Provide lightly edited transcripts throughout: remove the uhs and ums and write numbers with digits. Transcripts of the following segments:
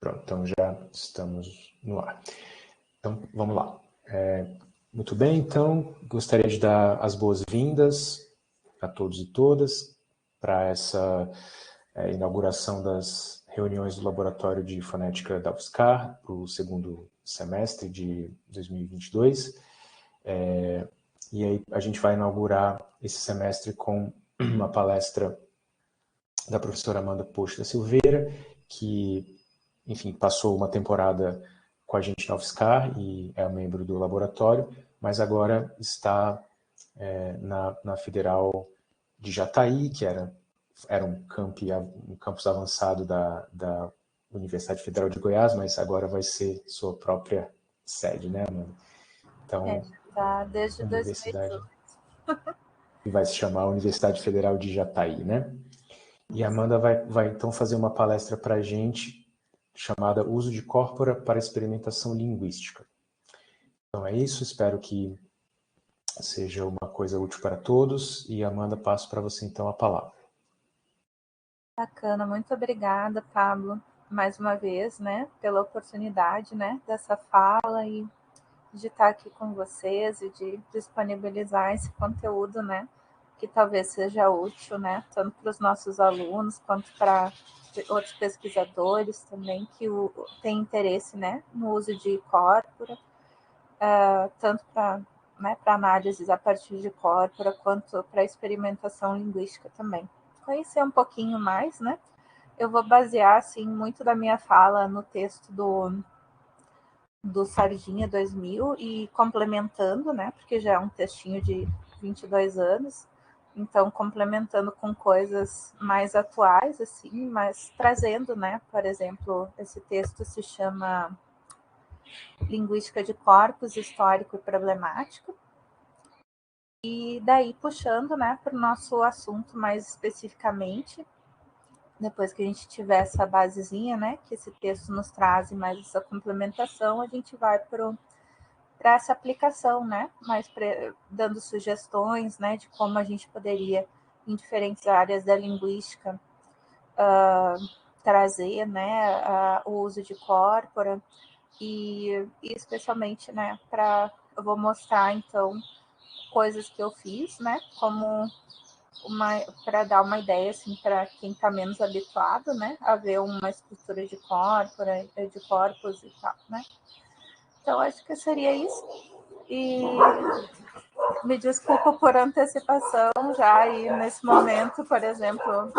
Pronto, então já estamos no ar. Então, vamos lá. Muito bem, então, gostaria de dar as boas-vindas a todos e todas para essa inauguração das reuniões do Laboratório de Fonética da UFSCar para o segundo semestre de 2022. E aí a gente vai inaugurar esse semestre com uma palestra da professora Amanda Posto da Silveira, que, enfim, passou uma temporada com a gente na UFSCar e é membro do laboratório, mas agora está na Federal de Jataí, que era um campus avançado da Universidade Federal de Goiás, mas agora vai ser sua própria sede, né, Amanda? Então, tá desde universidade 2018. E vai se chamar Universidade Federal de Jataí, né? E a Amanda vai então fazer uma palestra para a gente chamada Uso de Corpora para Experimentação Linguística. Então é isso, espero que seja uma coisa útil para todos. E Amanda, passo para você então a palavra. Bacana, muito obrigada, Pablo, mais uma vez, né, pela oportunidade, né, dessa fala e de estar aqui com vocês e de disponibilizar esse conteúdo, né, que talvez seja útil, né, tanto para os nossos alunos quanto para outros pesquisadores também que têm interesse, né, no uso de corpora, tanto para análises a partir de corpora quanto para experimentação linguística também. Conhecer um pouquinho mais, né? Eu vou basear assim muito da minha fala no texto do Sardinha 2000 e complementando, né? Porque já é um textinho de 22 anos, então complementando com coisas mais atuais, assim, mas trazendo, né? Por exemplo, esse texto se chama Linguística de Corpos, Histórico e Problemático. E daí puxando, né, para o nosso assunto mais especificamente, depois que a gente tiver essa basezinha, né, que esse texto nos traz e mais essa complementação, a gente vai para essa aplicação, né, dando sugestões, né, de como a gente poderia, em diferentes áreas da linguística, trazer, né, o uso de corpora e especialmente, né, eu vou mostrar então coisas que eu fiz, né, como para dar uma ideia assim para quem está menos habituado, né, a ver uma estrutura de corpos e tal, né. Então acho que seria isso. E me desculpo por antecipação já aí nesse momento, por exemplo,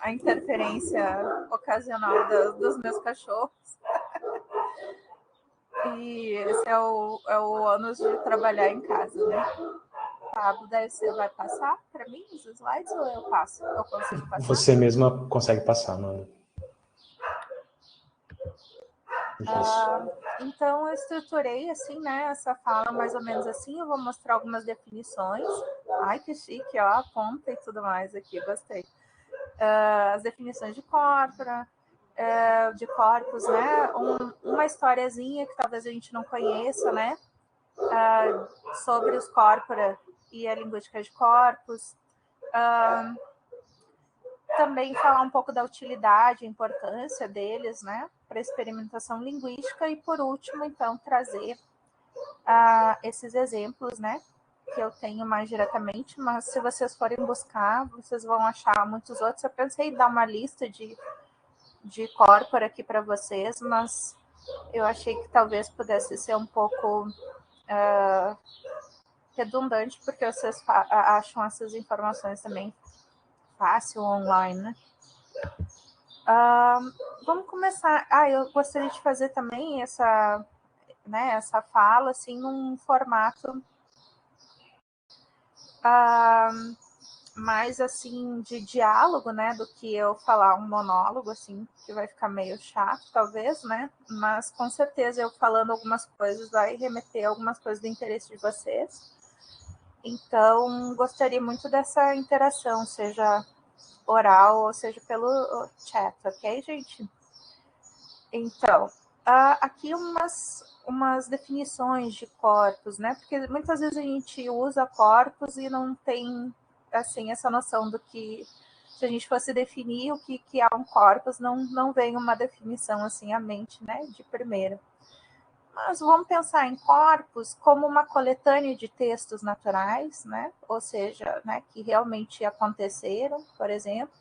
a interferência ocasional dos meus cachorros. E esse é o ônus de trabalhar em casa, né? Pablo, daí você vai passar para mim os slides ou eu passo? Eu consigo passar? Você mesma consegue passar, Amanda. Então, eu estruturei assim, né, essa fala mais ou menos assim. Eu vou mostrar algumas definições. Ai, que chique, ó, a ponta e tudo mais aqui, gostei. As definições de corpora, de corpos, né, uma historiazinha que talvez a gente não conheça, né, sobre os corpora e a linguística de corpos. Também falar um pouco da utilidade e importância deles, né, para experimentação linguística e, por último, então, trazer esses exemplos, né, que eu tenho mais diretamente, mas se vocês forem buscar, vocês vão achar muitos outros. Eu pensei em dar uma lista de corpora aqui para vocês, mas eu achei que talvez pudesse ser um pouco redundante, porque vocês acham essas informações também fácil online, né? Vamos começar. Eu gostaria de fazer também essa fala assim num formato mais assim de diálogo, né, do que eu falar um monólogo assim, que vai ficar meio chato talvez, né? Mas com certeza eu falando algumas coisas vai remeter a algumas coisas do interesse de vocês. Então, gostaria muito dessa interação, seja oral ou seja pelo chat, ok, gente? Então, aqui umas definições de corpos, né? Porque muitas vezes a gente usa corpos e não tem assim essa noção do que se a gente fosse definir o que é um corpus, não vem uma definição assim à mente, né, de primeira. Mas vamos pensar em corpus como uma coletânea de textos naturais, né, ou seja, né, que realmente aconteceram, por exemplo,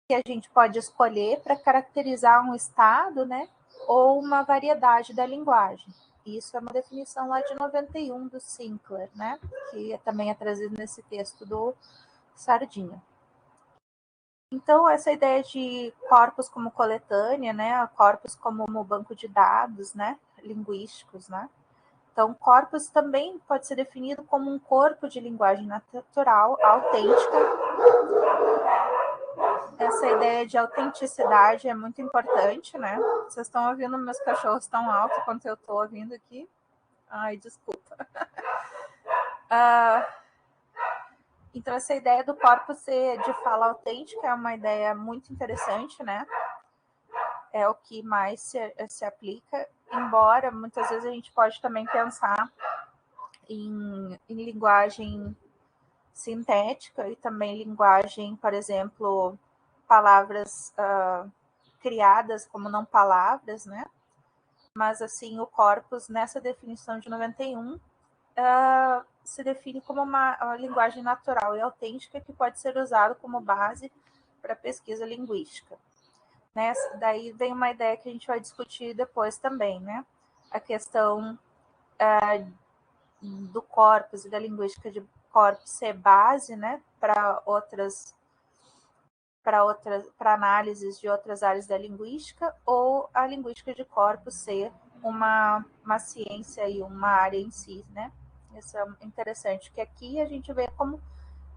que a gente pode escolher para caracterizar um estado, né, ou uma variedade da linguagem. Isso é uma definição lá de 91 do Sinclair, né, que também é trazido nesse texto do Sardinha. Então, essa ideia de corpus como coletânea, né, corpus como um banco de dados, né, linguísticos, né. Então, corpus também pode ser definido como um corpo de linguagem natural, autêntica. Essa ideia de autenticidade é muito importante, né? Vocês estão ouvindo meus cachorros tão alto quanto eu estou ouvindo aqui? Ai, desculpa. Então, essa ideia do corpo ser de fala autêntica é uma ideia muito interessante, né? É o que mais se aplica, embora muitas vezes a gente pode também pensar em linguagem sintética e também linguagem, por exemplo, palavras criadas como não palavras, né? Mas, assim, o corpus, nessa definição de 91, se define como uma linguagem natural e autêntica que pode ser usada como base para pesquisa linguística. Né? Daí vem uma ideia que a gente vai discutir depois também, né? A questão do corpus e da linguística de corpus ser base, né? Para análises de outras áreas da linguística, ou a linguística de corpus ser uma ciência e uma área em si, né? Isso é interessante, que aqui a gente vê como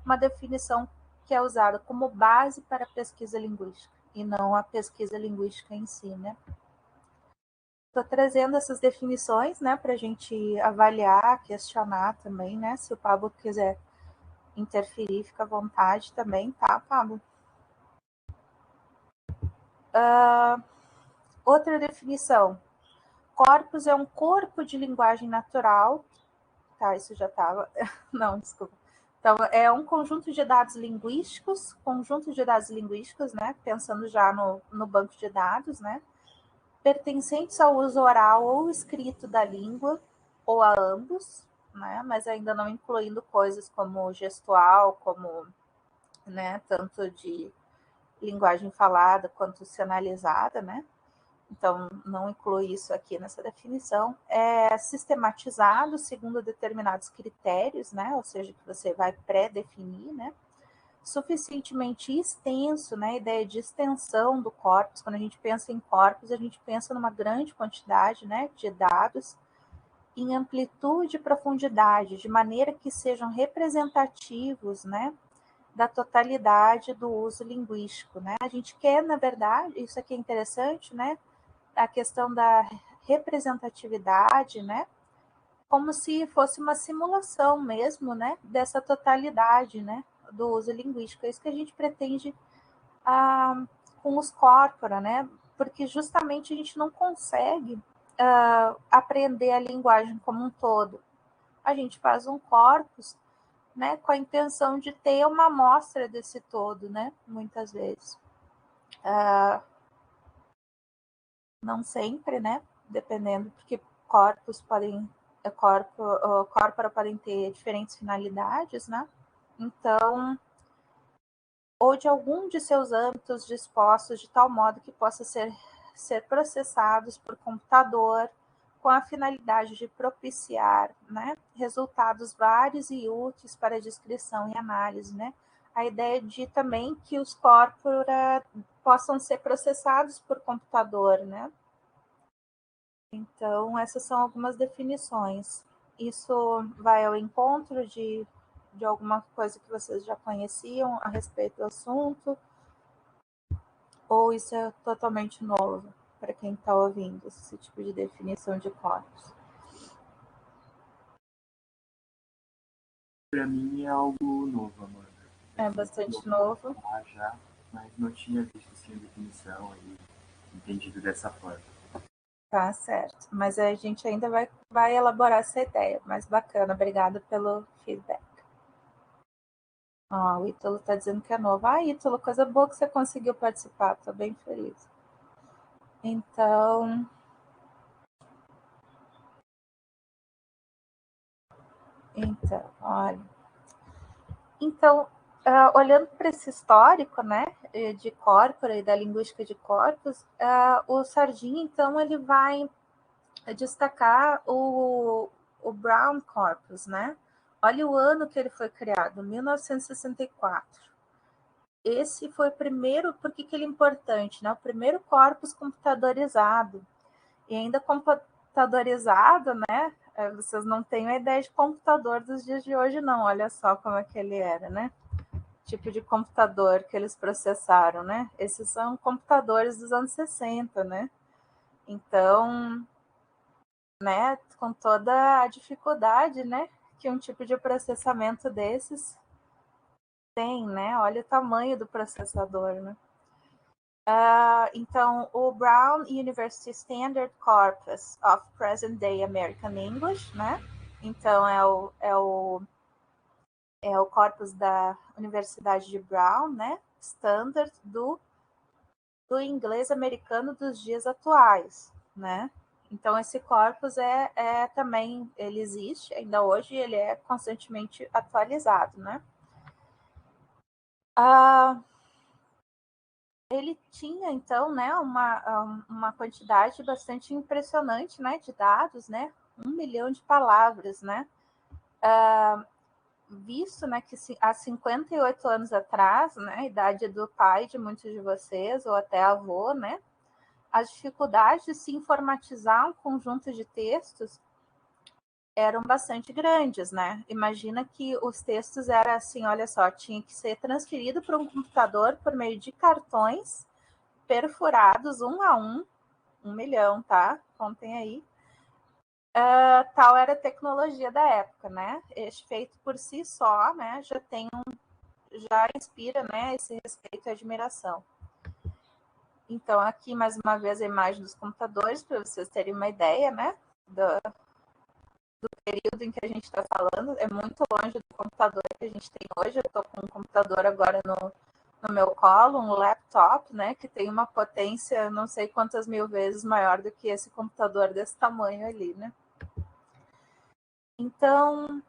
uma definição que é usada como base para a pesquisa linguística, e não a pesquisa linguística em si, né? Estou trazendo essas definições, né, para a gente avaliar, questionar também, né? Se o Pablo quiser interferir, fica à vontade também, tá, Pablo? Outra definição. Corpus é um corpo de linguagem natural. Tá, isso já estava. Não, desculpa. Então, é um conjunto de dados linguísticos, né? Pensando já no banco de dados, né? Pertencentes ao uso oral ou escrito da língua, ou a ambos, né? Mas ainda não incluindo coisas como gestual, como, né, tanto de linguagem falada quanto sinalizada, né? Então, não inclui isso aqui nessa definição. É sistematizado segundo determinados critérios, né? Ou seja, que você vai pré-definir, né? Suficientemente extenso, né? A ideia de extensão do corpus. Quando a gente pensa em corpus, a gente pensa numa grande quantidade, né, de dados em amplitude e profundidade, de maneira que sejam representativos, né, da totalidade do uso linguístico, né? A gente quer, na verdade, isso aqui é interessante, né? A questão da representatividade, né? Como se fosse uma simulação mesmo, né? Dessa totalidade, né? Do uso linguístico. É isso que a gente pretende com os corpora, né? Porque justamente a gente não consegue aprender a linguagem como um todo. A gente faz um corpus, né? Com a intenção de ter uma amostra desse todo, né? Muitas vezes. Não sempre, né? Dependendo, porque corpora podem ter diferentes finalidades, né? Então, ou de algum de seus âmbitos dispostos de tal modo que possa ser processados por computador com a finalidade de propiciar, né, resultados vários e úteis para descrição e análise, né? A ideia de também que os corpora possam ser processados por computador, né? Então, essas são algumas definições. Isso vai ao encontro de alguma coisa que vocês já conheciam a respeito do assunto? Ou isso é totalmente novo para quem está ouvindo esse tipo de definição de corpos? Para mim é algo novo, Amanda. É bastante novo. Já, mas não tinha visto assim a definição e entendido dessa forma. Tá certo. Mas a gente ainda vai elaborar essa ideia. Mas bacana, obrigada pelo feedback. Ó, o Ítalo está dizendo que é novo. Ah, Ítalo, coisa boa que você conseguiu participar. Estou bem feliz. Então, olha. Então, olhando para esse histórico, né, de corpora e da linguística de corpos, o Sardinha, então, ele vai destacar o Brown Corpus, né? Olha o ano que ele foi criado, 1964. Esse foi o primeiro, por que ele é importante, né? O primeiro corpus computadorizado. E ainda computadorizado, né? Vocês não têm a ideia de computador dos dias de hoje, não. Olha só como é que ele era, né? Tipo de computador que eles processaram, né? Esses são computadores dos anos 60, né? Então, né, com toda a dificuldade, né, que um tipo de processamento desses tem, né? Olha o tamanho do processador, né? Então, o Brown University Standard Corpus of Present Day American English, né? Então, é o corpus da Universidade de Brown, né? Standard do inglês americano dos dias atuais, né? Então, esse corpus também, ele existe ainda hoje, ele é constantemente atualizado, né? Ele tinha, então, né, uma quantidade bastante impressionante, né, de dados, né? 1 milhão de palavras, né? Visto, né, que há 58 anos atrás, né, a idade do pai de muitos de vocês, ou até avô, né, as dificuldades de se informatizar um conjunto de textos eram bastante grandes, né? Imagina que os textos eram assim, olha só, tinha que ser transferido para um computador por meio de cartões perfurados um a um, 1 milhão, tá? Contem aí. Tal era a tecnologia da época, né? Este feito por si só, né? Já inspira, né? Esse respeito e admiração. Então, aqui mais uma vez a imagem dos computadores, para vocês terem uma ideia, né? Do período em que a gente está falando. É muito longe do computador que a gente tem hoje. Eu estou com um computador agora no meu colo, um laptop, né? Que tem uma potência não sei quantas mil vezes maior do que esse computador desse tamanho ali, né? Então,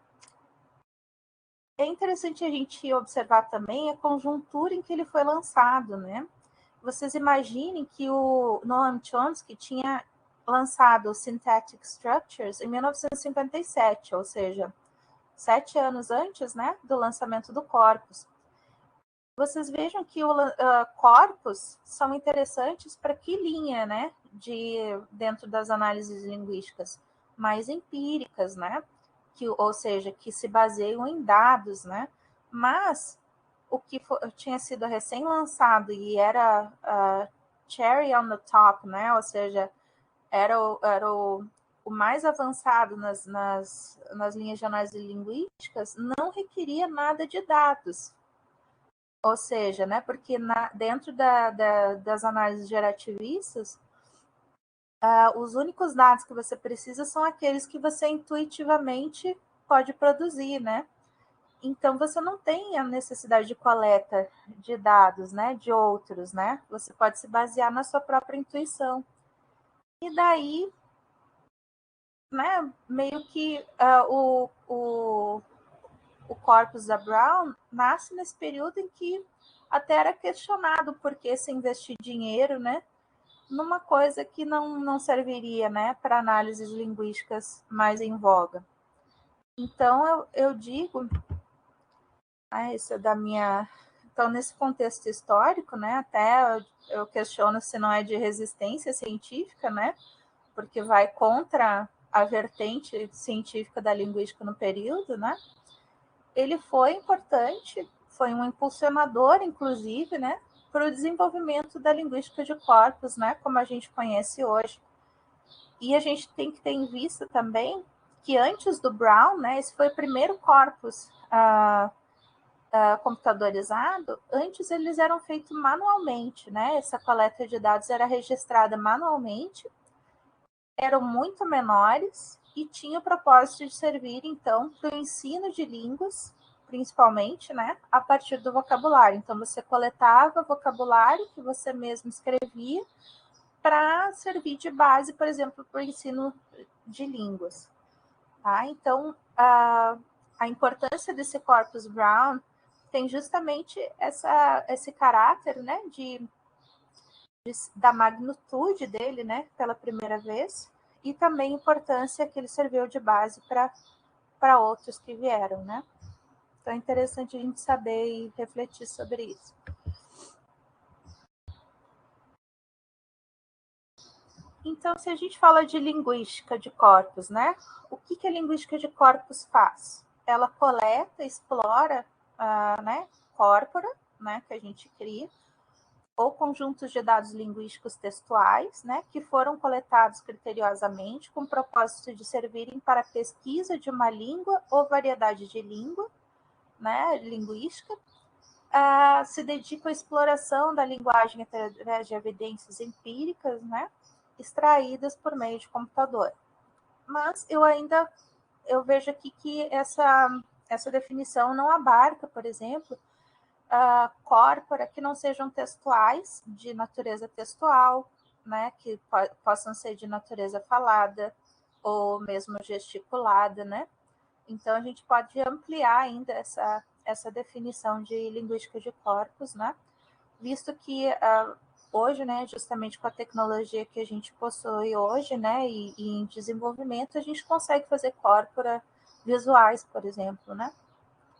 é interessante a gente observar também a conjuntura em que ele foi lançado, né? Vocês imaginem que o Noam Chomsky tinha lançado o Syntactic Structures em 1957, ou seja, 7 anos antes, né, do lançamento do corpus. Vocês vejam que o corpus são interessantes para que linha, né, dentro das análises linguísticas mais empíricas, né, ou seja, que se baseiam em dados, né, mas o que tinha sido recém-lançado e era cherry on the top, né? Ou seja, era o mais avançado nas linhas de análise linguísticas, não requeria nada de dados. Ou seja, né? Porque dentro das análises gerativistas, os únicos dados que você precisa são aqueles que você intuitivamente pode produzir, né? Então, você não tem a necessidade de coleta de dados, né, de outros, né? Você pode se basear na sua própria intuição. E daí, né, meio que o corpus da Brown nasce nesse período em que até era questionado por que se investir dinheiro, né, numa coisa que não serviria, né, para análises linguísticas mais em voga. Então, eu digo, isso é da minha... Então, nesse contexto histórico, né, até eu questiono se não é de resistência científica, né, porque vai contra a vertente científica da linguística no período, né, ele foi importante, foi um impulsionador, inclusive, né, para o desenvolvimento da linguística de corpos, né, como a gente conhece hoje. E a gente tem que ter em vista também que antes do Brown, né, esse foi o primeiro corpus computadorizado, antes eles eram feitos manualmente, né? Essa coleta de dados era registrada manualmente, eram muito menores e tinha o propósito de servir, então, para o ensino de línguas principalmente, né, a partir do vocabulário. Então, você coletava vocabulário que você mesmo escrevia para servir de base, por exemplo, para o ensino de línguas. Tá? Então, a importância desse corpus Brown tem justamente esse caráter, né, da magnitude dele, né, pela primeira vez, e também a importância que ele serviu de base para outros que vieram, né? Então é interessante a gente saber e refletir sobre isso. Então, se a gente fala de linguística de corpos, né? O que a linguística de corpos faz? Ela coleta, explora, né, corpora, né, que a gente cria, ou conjuntos de dados linguísticos textuais, né, que foram coletados criteriosamente com o propósito de servirem para a pesquisa de uma língua ou variedade de língua, né, linguística. Se dedica à exploração da linguagem através de evidências empíricas, né, extraídas por meio de computador. Mas eu vejo aqui que essa definição não abarca, por exemplo, corpora que não sejam textuais, de natureza textual, né, que possam ser de natureza falada ou mesmo gesticulada, né? Então a gente pode ampliar ainda essa definição de linguística de corpos, né? Visto que hoje, né, justamente com a tecnologia que a gente possui hoje, né, e em desenvolvimento, a gente consegue fazer corpora visuais, por exemplo, né?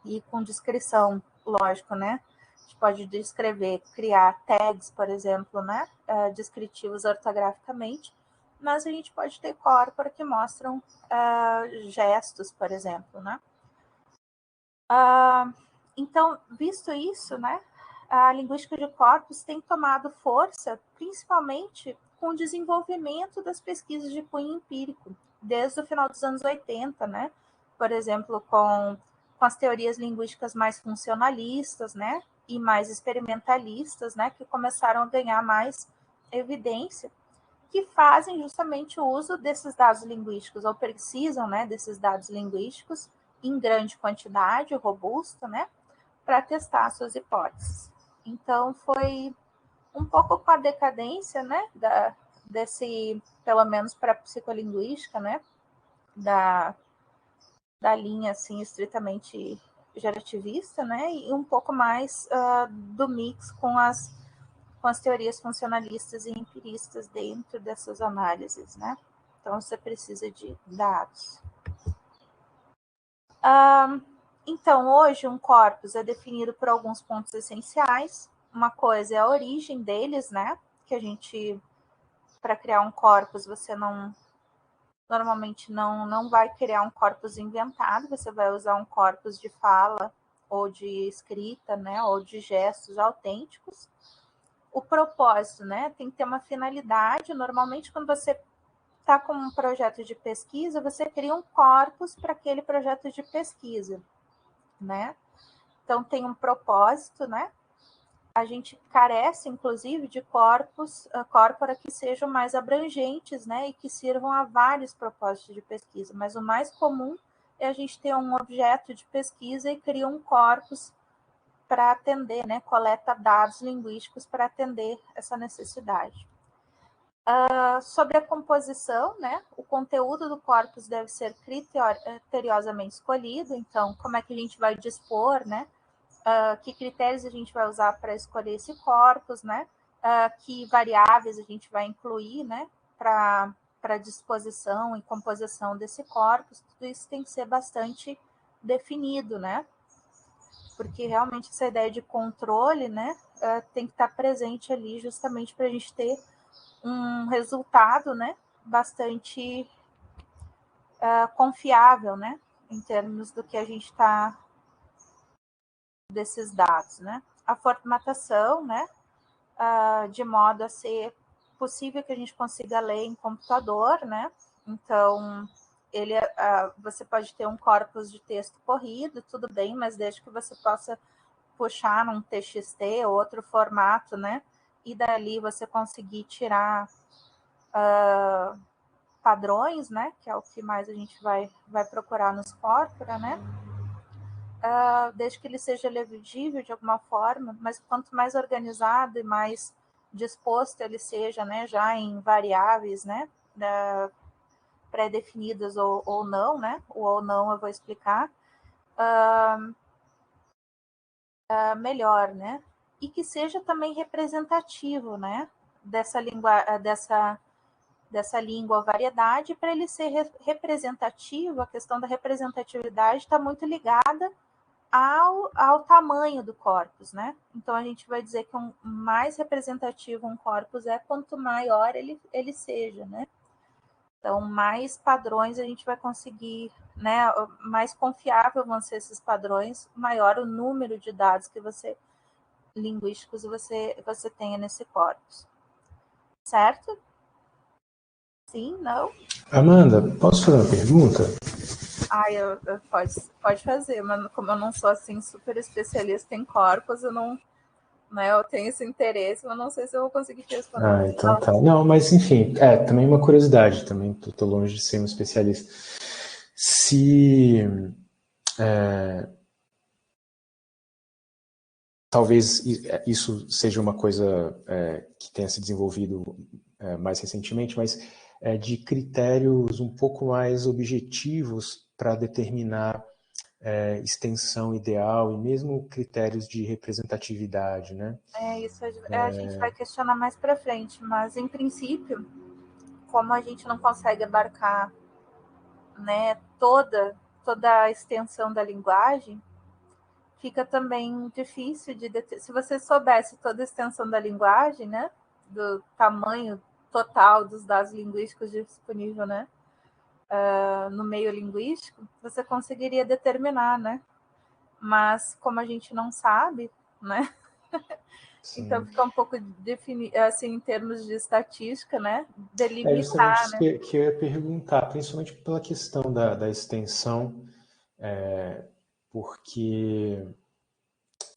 E com descrição, lógico, né? A gente pode descrever, criar tags, por exemplo, né? Descritivos ortograficamente, mas a gente pode ter corpora que mostram gestos, por exemplo, né? Então, visto isso, né? A linguística de corpos tem tomado força, principalmente com o desenvolvimento das pesquisas de cunho empírico, desde o final dos anos 80, né? Por exemplo, com as teorias linguísticas mais funcionalistas, né? E mais experimentalistas, né? Que começaram a ganhar mais evidência, que fazem justamente o uso desses dados linguísticos, ou precisam, né? Desses dados linguísticos em grande quantidade, robusto, né? Para testar suas hipóteses. Então, foi um pouco com a decadência, né, pelo menos para a psicolinguística, né, da linha, assim, estritamente gerativista, né, e um pouco mais do mix com as teorias funcionalistas e empiristas dentro dessas análises, né. Então, você precisa de dados. Então, hoje, um corpus é definido por alguns pontos essenciais. Uma coisa é a origem deles, né? Que a gente, para criar um corpus, você normalmente não vai criar um corpus inventado, você vai usar um corpus de fala ou de escrita, né? Ou de gestos autênticos. O propósito, né? Tem que ter uma finalidade. Normalmente, quando você está com um projeto de pesquisa, você cria um corpus para aquele projeto de pesquisa, né? Então tem um propósito, né? A gente carece, inclusive, de corpora que sejam mais abrangentes, né? E que sirvam a vários propósitos de pesquisa. Mas o mais comum é a gente ter um objeto de pesquisa e cria um corpus para atender, né? Coleta dados linguísticos para atender essa necessidade. Sobre a composição, né? O conteúdo do corpus deve ser criteriosamente escolhido. Então, como é que a gente vai dispor, né? Que critérios a gente vai usar para escolher esse corpus, né? Que variáveis a gente vai incluir, né? Para disposição e composição desse corpus. Tudo isso tem que ser bastante definido, né? Porque realmente essa ideia de controle, né? Tem que estar presente ali justamente para a gente ter um resultado, né, bastante confiável, né, em termos do que a gente está desses dados, né. A formatação, né, de modo a ser possível que a gente consiga ler em computador, né. Então, você pode ter um corpus de texto corrido, tudo bem, mas desde que você possa puxar num TXT ou outro formato, né, e dali você conseguir tirar padrões, né, que é o que mais a gente vai procurar nos corpora, né, desde que ele seja legível de alguma forma, mas quanto mais organizado e mais disposto ele seja, né, já em variáveis, né, pré-definidas ou não, né, o ou não eu vou explicar, melhor, né, e que seja também representativo, né, dessa língua variedade. Para ele ser representativo, a questão da representatividade está muito ligada ao tamanho do corpus, né? Então a gente vai dizer que mais representativo um corpus é quanto maior ele seja, né? Então mais padrões a gente vai conseguir, né? Mais confiável vão ser esses padrões, maior o número de dados que linguísticos você tenha nesse corpus, certo? Sim, não? Amanda, posso fazer uma pergunta? Pode fazer, mas como eu não sou assim super especialista em corpos, eu não, né, eu tenho esse interesse, mas não sei se eu vou conseguir te responder. Então tá. Não, mas enfim, também uma curiosidade, também tô longe de ser um especialista. Se talvez isso seja uma coisa que tenha se desenvolvido mais recentemente, mas de critérios um pouco mais objetivos para determinar extensão ideal e mesmo critérios de representatividade, né? Isso a gente vai questionar mais para frente, mas em princípio, como a gente não consegue abarcar, né, toda a extensão da linguagem, fica também difícil se você soubesse toda a extensão da linguagem, né, do tamanho total dos dados linguísticos disponível, né, no meio linguístico, você conseguiria determinar, né? Mas como a gente não sabe, né? Sim. Então fica um pouco assim, em termos de estatística, né? Delimitar, justamente isso né? que eu ia perguntar, principalmente pela questão da extensão, porque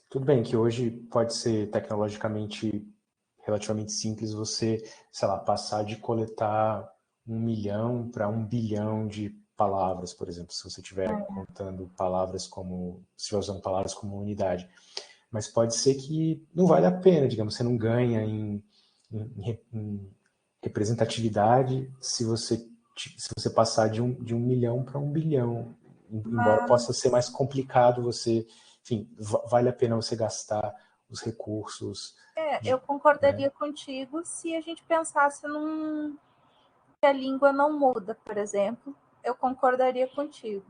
tudo bem que hoje pode ser tecnologicamente relativamente simples você, sei lá, passar de coletar 1 milhão para 1 bilhão de palavras, por exemplo, se você estiver contando palavras como, se estiver usando palavras como unidade. Mas pode ser que não vale a pena, digamos, você não ganha em representatividade se você passar de 1 milhão para 1 bilhão, embora possa ser mais complicado você, enfim, vale a pena você gastar os recursos. Eu concordaria contigo se a gente pensasse que a língua não muda, por exemplo, eu concordaria contigo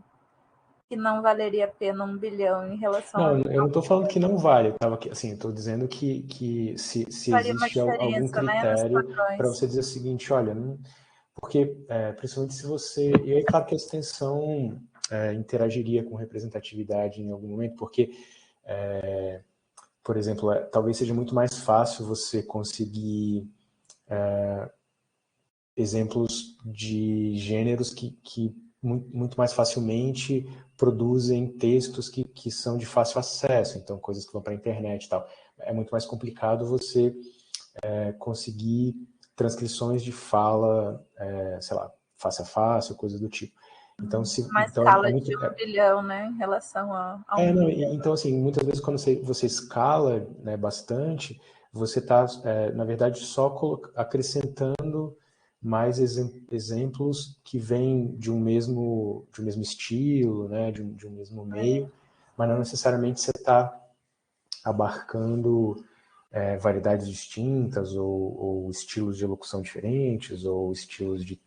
que não valeria a pena 1 bilhão em relação Não, a eu não estou falando que não vale, assim, estou dizendo que se faria uma existe algum diferença, né, nos critério para padrões. você dizer o seguinte, olha, porque principalmente se você, e aí claro que a extensão interagiria com representatividade em algum momento, porque por exemplo, talvez seja muito mais fácil você conseguir exemplos de gêneros que muito mais facilmente produzem textos que são de fácil acesso, então coisas que vão para a internet e tal. É muito mais complicado você conseguir transcrições de fala, sei lá, face a face, coisas do tipo. Então, Uma escala de 1 bilhão, né, em relação a não, bilhão. então, assim, muitas vezes quando você escala, né, bastante, você está, na verdade, só acrescentando mais exemplos que vêm de um mesmo estilo, né, de um mesmo meio, mas não necessariamente você está abarcando variedades distintas ou estilos de locução diferentes ou estilos de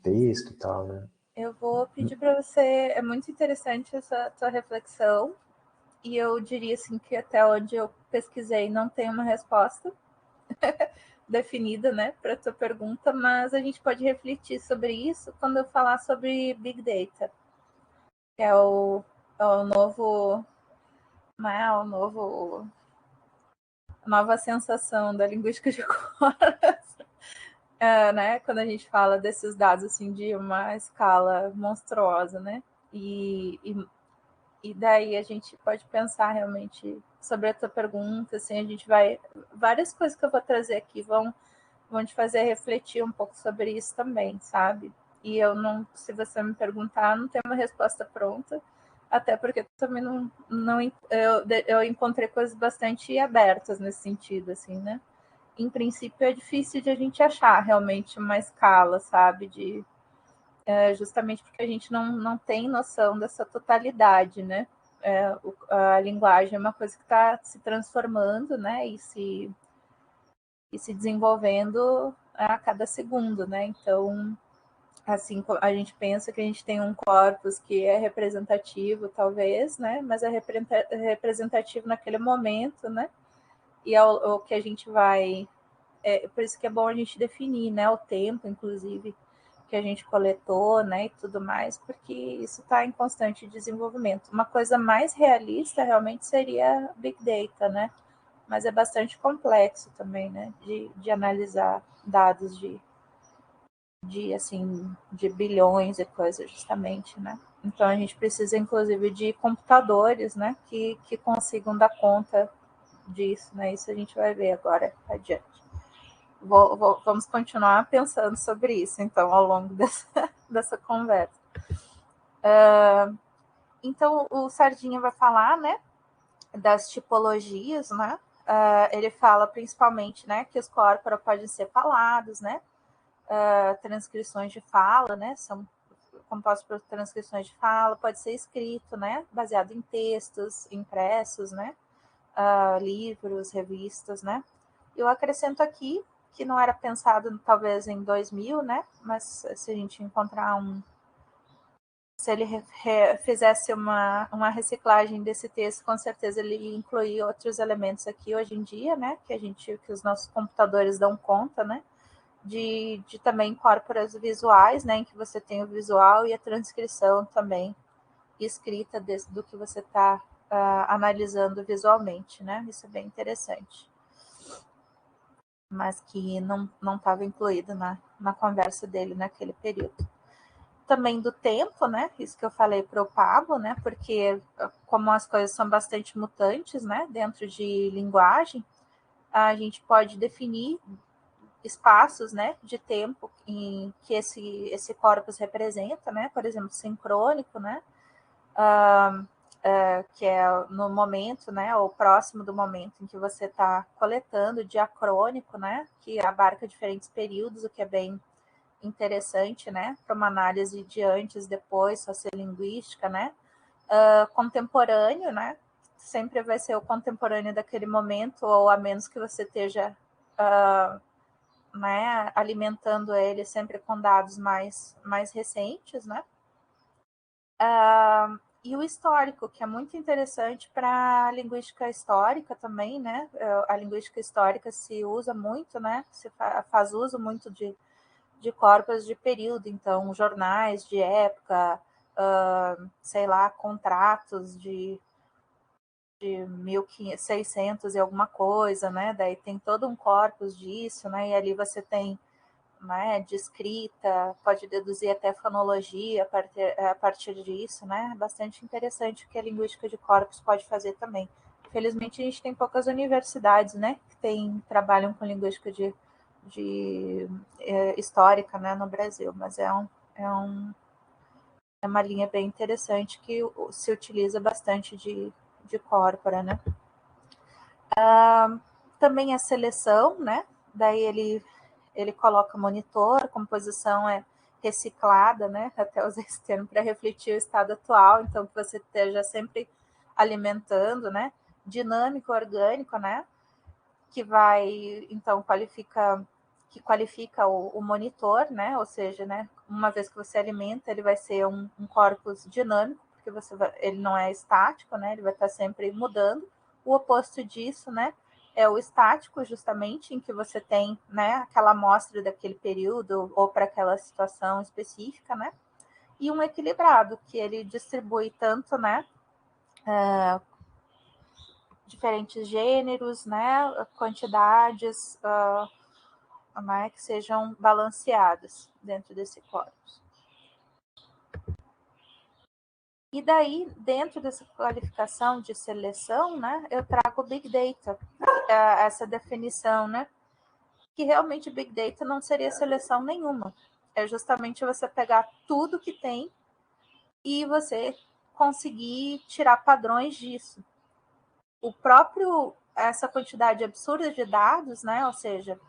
texto e tal, né? Eu vou pedir para você, é muito interessante essa tua reflexão, e eu diria assim que até onde eu pesquisei não tem uma resposta definida, né, para a tua pergunta, mas a gente pode refletir sobre isso quando eu falar sobre Big Data, que é o novo, né, a nova sensação da linguística de corpos, né, quando a gente fala desses dados assim de uma escala monstruosa, né, e daí a gente pode pensar realmente sobre a tua pergunta, assim, a gente vai, várias coisas que eu vou trazer aqui vão te fazer refletir um pouco sobre isso também, sabe? E eu não, se você me perguntar, não tenho uma resposta pronta, até porque também eu encontrei coisas bastante abertas nesse sentido, assim, né? Em princípio é difícil de a gente achar realmente uma escala, sabe, justamente porque a gente não tem noção dessa totalidade, né? A linguagem é uma coisa que está se transformando, né? E se desenvolvendo a cada segundo, né? Então, assim, a gente pensa que a gente tem um corpus que é representativo, talvez, né? Mas é representativo naquele momento, né? E é o que a gente vai... por isso que é bom a gente definir, né? O tempo, inclusive, que a gente coletou, né? E tudo mais, porque isso está em constante desenvolvimento. Uma coisa mais realista, realmente, seria Big Data, né? Mas é bastante complexo também, né? De analisar dados de bilhões e coisas, justamente, né? Então a gente precisa, inclusive, de computadores, né? Que consigam dar conta disso, né? Isso a gente vai ver agora adiante. Vamos continuar pensando sobre isso, então, ao longo dessa conversa. Então, o Sardinha vai falar, né? Das tipologias, né? Ele fala principalmente, né? Que os corpora podem ser falados, né? Transcrições de fala, né? São compostos por transcrições de fala, pode ser escrito, né? Baseado em textos impressos, né? Livros, revistas, né? Eu acrescento aqui que não era pensado talvez em 2000, né? Mas se a gente encontrar se ele fizesse uma reciclagem desse texto, com certeza ele ia incluir outros elementos aqui hoje em dia, né? Que os nossos computadores dão conta, né? De também corporas visuais, né, em que você tem o visual e a transcrição também escrita do que você está analisando visualmente, né? Isso é bem interessante. Mas que não estava incluído na conversa dele naquele período. Também do tempo, né? Isso que eu falei para o Pablo, né? Porque como as coisas são bastante mutantes, né? Dentro de linguagem, a gente pode definir espaços, né, de tempo em que esse corpus representa, né, por exemplo, sincrônico, né, que é no momento, né, ou próximo do momento em que você está coletando, diacrônico, né, que abarca diferentes períodos, o que é bem interessante, né, para uma análise de antes, depois, sociolinguística, né, contemporâneo, né, sempre vai ser o contemporâneo daquele momento, ou a menos que você esteja né, alimentando ele sempre com dados mais recentes, né? E o histórico, que é muito interessante para a linguística histórica também, né? A linguística histórica se usa muito, né? Se faz uso muito de corpos de período, então jornais de época, sei lá, contratos de 1600 e alguma coisa, né? Daí tem todo um corpus disso, né? E ali você tem, né, de escrita, pode deduzir até fonologia a partir disso, né? Bastante interessante o que a linguística de corpos pode fazer também. Infelizmente, a gente tem poucas universidades, né, que trabalham com linguística histórica, né, no Brasil, mas é uma linha bem interessante que se utiliza bastante de corpora, né? Também a seleção, né? Daí ele coloca monitor, composição é reciclada, né? Até usei esse termo para refletir o estado atual, então que você esteja sempre alimentando, né? Dinâmico, orgânico, né? Que vai, então, qualifica o monitor, né? Ou seja, né? Uma vez que você alimenta, ele vai ser um corpus dinâmico, porque ele não é estático, né? Ele vai estar sempre mudando. O oposto disso, né? É o estático, justamente, em que você tem, né, aquela amostra daquele período ou para aquela situação específica, né? E um equilibrado, que ele distribui tanto, né, diferentes gêneros, né, quantidades, né, que sejam balanceadas dentro desse corpus. E daí, dentro dessa qualificação de seleção, né, eu trago o Big Data, essa definição, né, que realmente Big Data não seria seleção nenhuma. É justamente você pegar tudo que tem e você conseguir tirar padrões disso. Essa quantidade absurda de dados, né, ou seja,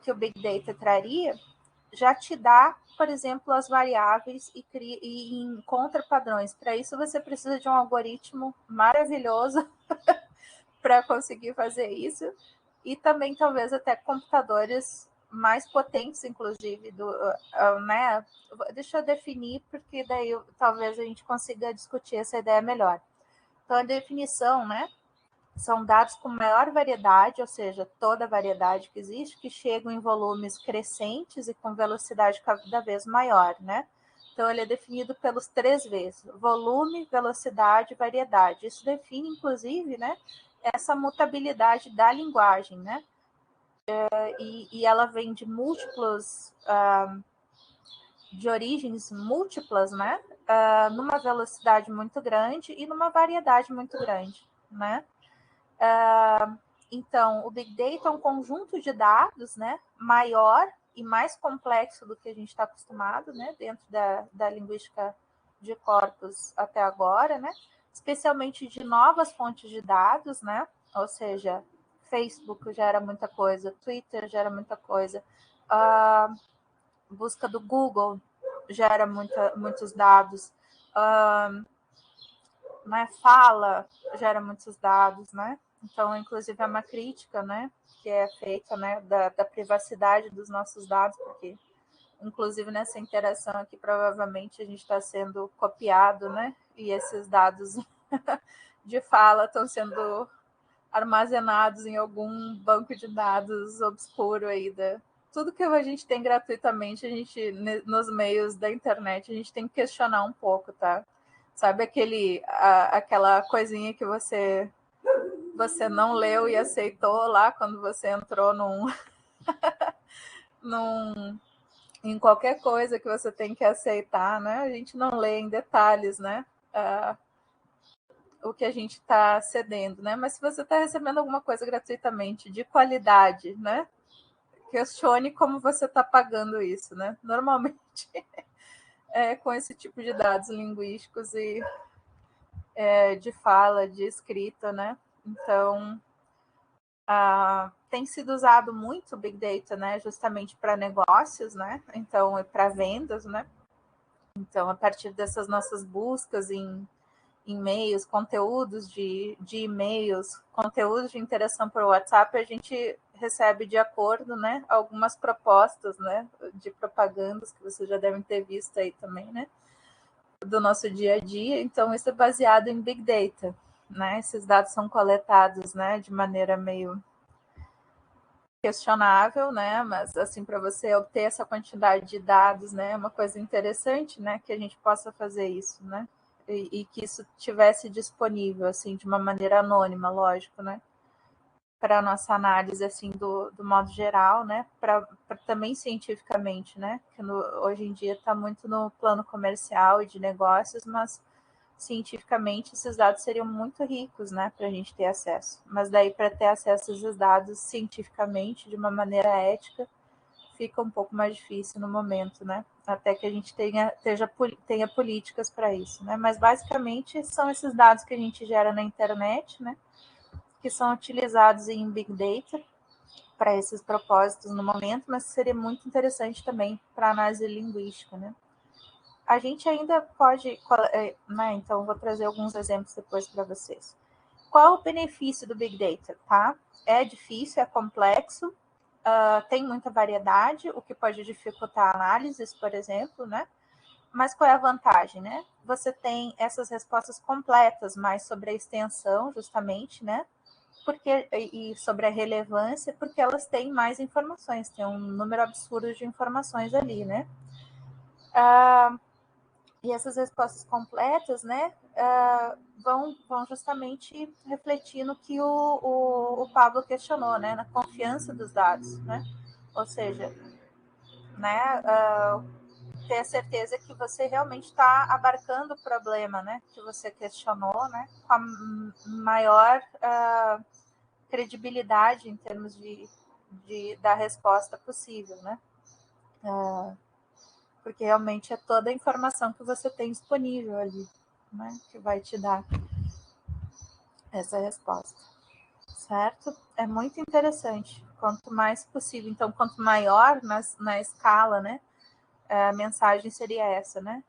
que o Big Data traria, já te dá, por exemplo, as variáveis e encontra padrões. Para isso, você precisa de um algoritmo maravilhoso para conseguir fazer isso, e também talvez até computadores mais potentes, inclusive, né? Deixa eu definir, porque daí talvez a gente consiga discutir essa ideia melhor. Então, a definição, né? São dados com maior variedade, ou seja, toda a variedade que existe, que chegam em volumes crescentes e com velocidade cada vez maior, né? Então, ele é definido pelos 3 Vs: volume, velocidade e variedade. Isso define, inclusive, né, essa mutabilidade da linguagem, né? E ela vem de de origens múltiplas, né? Numa velocidade muito grande e numa variedade muito grande, né? Então, o Big Data é um conjunto de dados, né, maior e mais complexo do que a gente está acostumado, né, dentro da linguística de corpos até agora, né, especialmente de novas fontes de dados, né, ou seja, Facebook gera muita coisa, Twitter gera muita coisa, a busca do Google gera muitos dados, né, fala gera muitos dados, né? Então, inclusive, é uma crítica, né, que é feita, né, da privacidade dos nossos dados, porque, inclusive, nessa interação aqui, provavelmente a gente está sendo copiado, né, e esses dados de fala estão sendo armazenados em algum banco de dados obscuro aí tudo que a gente tem gratuitamente, nos meios da internet, a gente tem que questionar um pouco, tá? Sabe aquela coisinha que você não leu e aceitou lá quando você entrou em qualquer coisa que você tem que aceitar, né? A gente não lê em detalhes, né? O que a gente está cedendo, né? Mas se você está recebendo alguma coisa gratuitamente, de qualidade, né? Questione como você está pagando isso, né? Normalmente com esse tipo de dados linguísticos e de fala, de escrita, né? Então, tem sido usado muito o Big Data, né? Justamente para negócios, né? Então, para vendas, né? Então, a partir dessas nossas buscas em e-mails, conteúdos de e-mails, conteúdos de interação por WhatsApp, a gente recebe de acordo, né, algumas propostas, né, de propagandas que vocês já devem ter visto aí também, né, do nosso dia a dia. Então, isso é baseado em Big Data, né? Esses dados são coletados, né, de maneira meio questionável, né? Mas assim, para você obter essa quantidade de dados, né, é uma coisa interessante, né, que a gente possa fazer isso, né? E que isso tivesse disponível, assim, de uma maneira anônima, lógico, né? Para a nossa análise, assim, do modo geral, né? Para também cientificamente, né? Que hoje em dia está muito no plano comercial e de negócios, mas cientificamente esses dados seriam muito ricos, né? Para a gente ter acesso. Mas daí, para ter acesso a esses dados cientificamente, de uma maneira ética, fica um pouco mais difícil no momento, né? Até que a gente tenha políticas para isso, né? Mas basicamente são esses dados que a gente gera na internet, né? Que são utilizados em Big Data para esses propósitos no momento, mas seria muito interessante também para análise linguística, né? A gente ainda pode, né? Então vou trazer alguns exemplos depois para vocês. Qual o benefício do Big Data, tá? É difícil, é complexo, tem muita variedade, o que pode dificultar análises, por exemplo, né? Mas qual é a vantagem, né? Você tem essas respostas completas, mais sobre a extensão, justamente, né? E sobre a relevância, porque elas têm mais informações, tem um número absurdo de informações ali, né? E essas respostas completas, né, vão justamente refletir no que o Pablo questionou, né, na confiança dos dados, né? Ou seja, né, ter a certeza que você realmente está abarcando o problema, né, que você questionou, né, com a maior credibilidade em termos da resposta possível, né? Porque realmente é toda a informação que você tem disponível ali. né, que vai te dar essa resposta, certo? É muito interessante. Quanto mais possível, então, quanto maior na escala, né, a mensagem seria essa, né,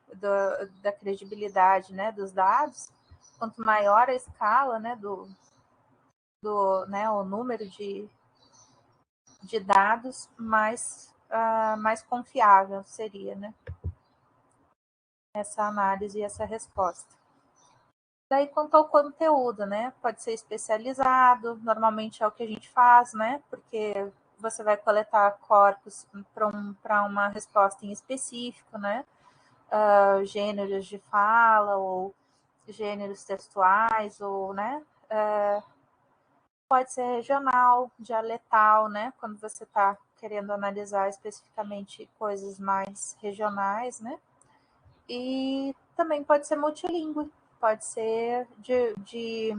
da credibilidade, né, dos dados. Quanto maior a escala, né, né, o número de dados, mais confiável seria, né, essa análise e essa resposta. Daí, quanto ao conteúdo, né, pode ser especializado, normalmente é o que a gente faz, né, porque você vai coletar corpos para uma resposta em específico, né, gêneros de fala ou gêneros textuais, ou, né, pode ser regional, dialetal, né, quando você está querendo analisar especificamente coisas mais regionais, né, e também pode ser multilingüe, pode ser de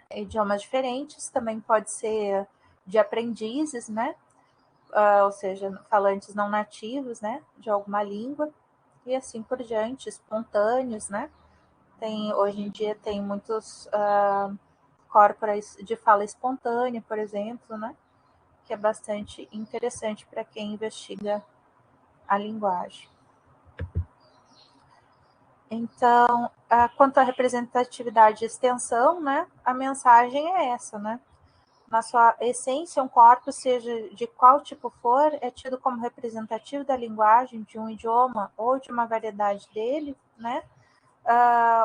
idiomas diferentes, também pode ser de aprendizes, né, ou seja, falantes não nativos, né, de alguma língua, e assim por diante, espontâneos, né. Hoje em dia tem muitos corpos de fala espontânea, por exemplo, né, que é bastante interessante para quem investiga a linguagem. Então, quanto à representatividade e extensão, né, a mensagem é essa, né? Na sua essência, um corpus, seja de qual tipo for, é tido como representativo da linguagem de um idioma ou de uma variedade dele, né?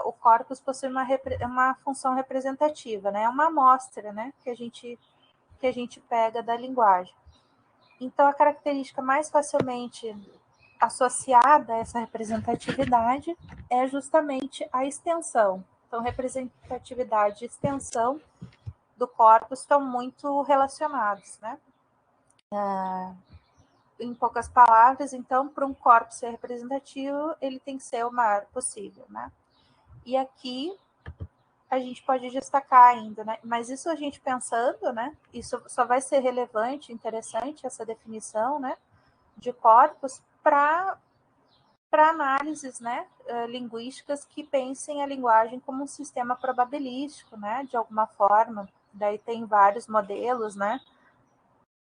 O corpus possui uma função representativa, né? É uma amostra, né? Que a gente pega da linguagem. Então, a característica mais facilmente associada a essa representatividade é justamente a extensão. Então, representatividade e extensão do corpus estão muito relacionados, né? Em poucas palavras, então, para um corpus ser representativo, ele tem que ser o maior possível, né? E aqui a gente pode destacar ainda, né? Mas isso a gente pensando, né? Isso só vai ser relevante, interessante, essa definição, né, de corpus para análises, né, linguísticas que pensem a linguagem como um sistema probabilístico, né, de alguma forma. Daí tem vários modelos, né?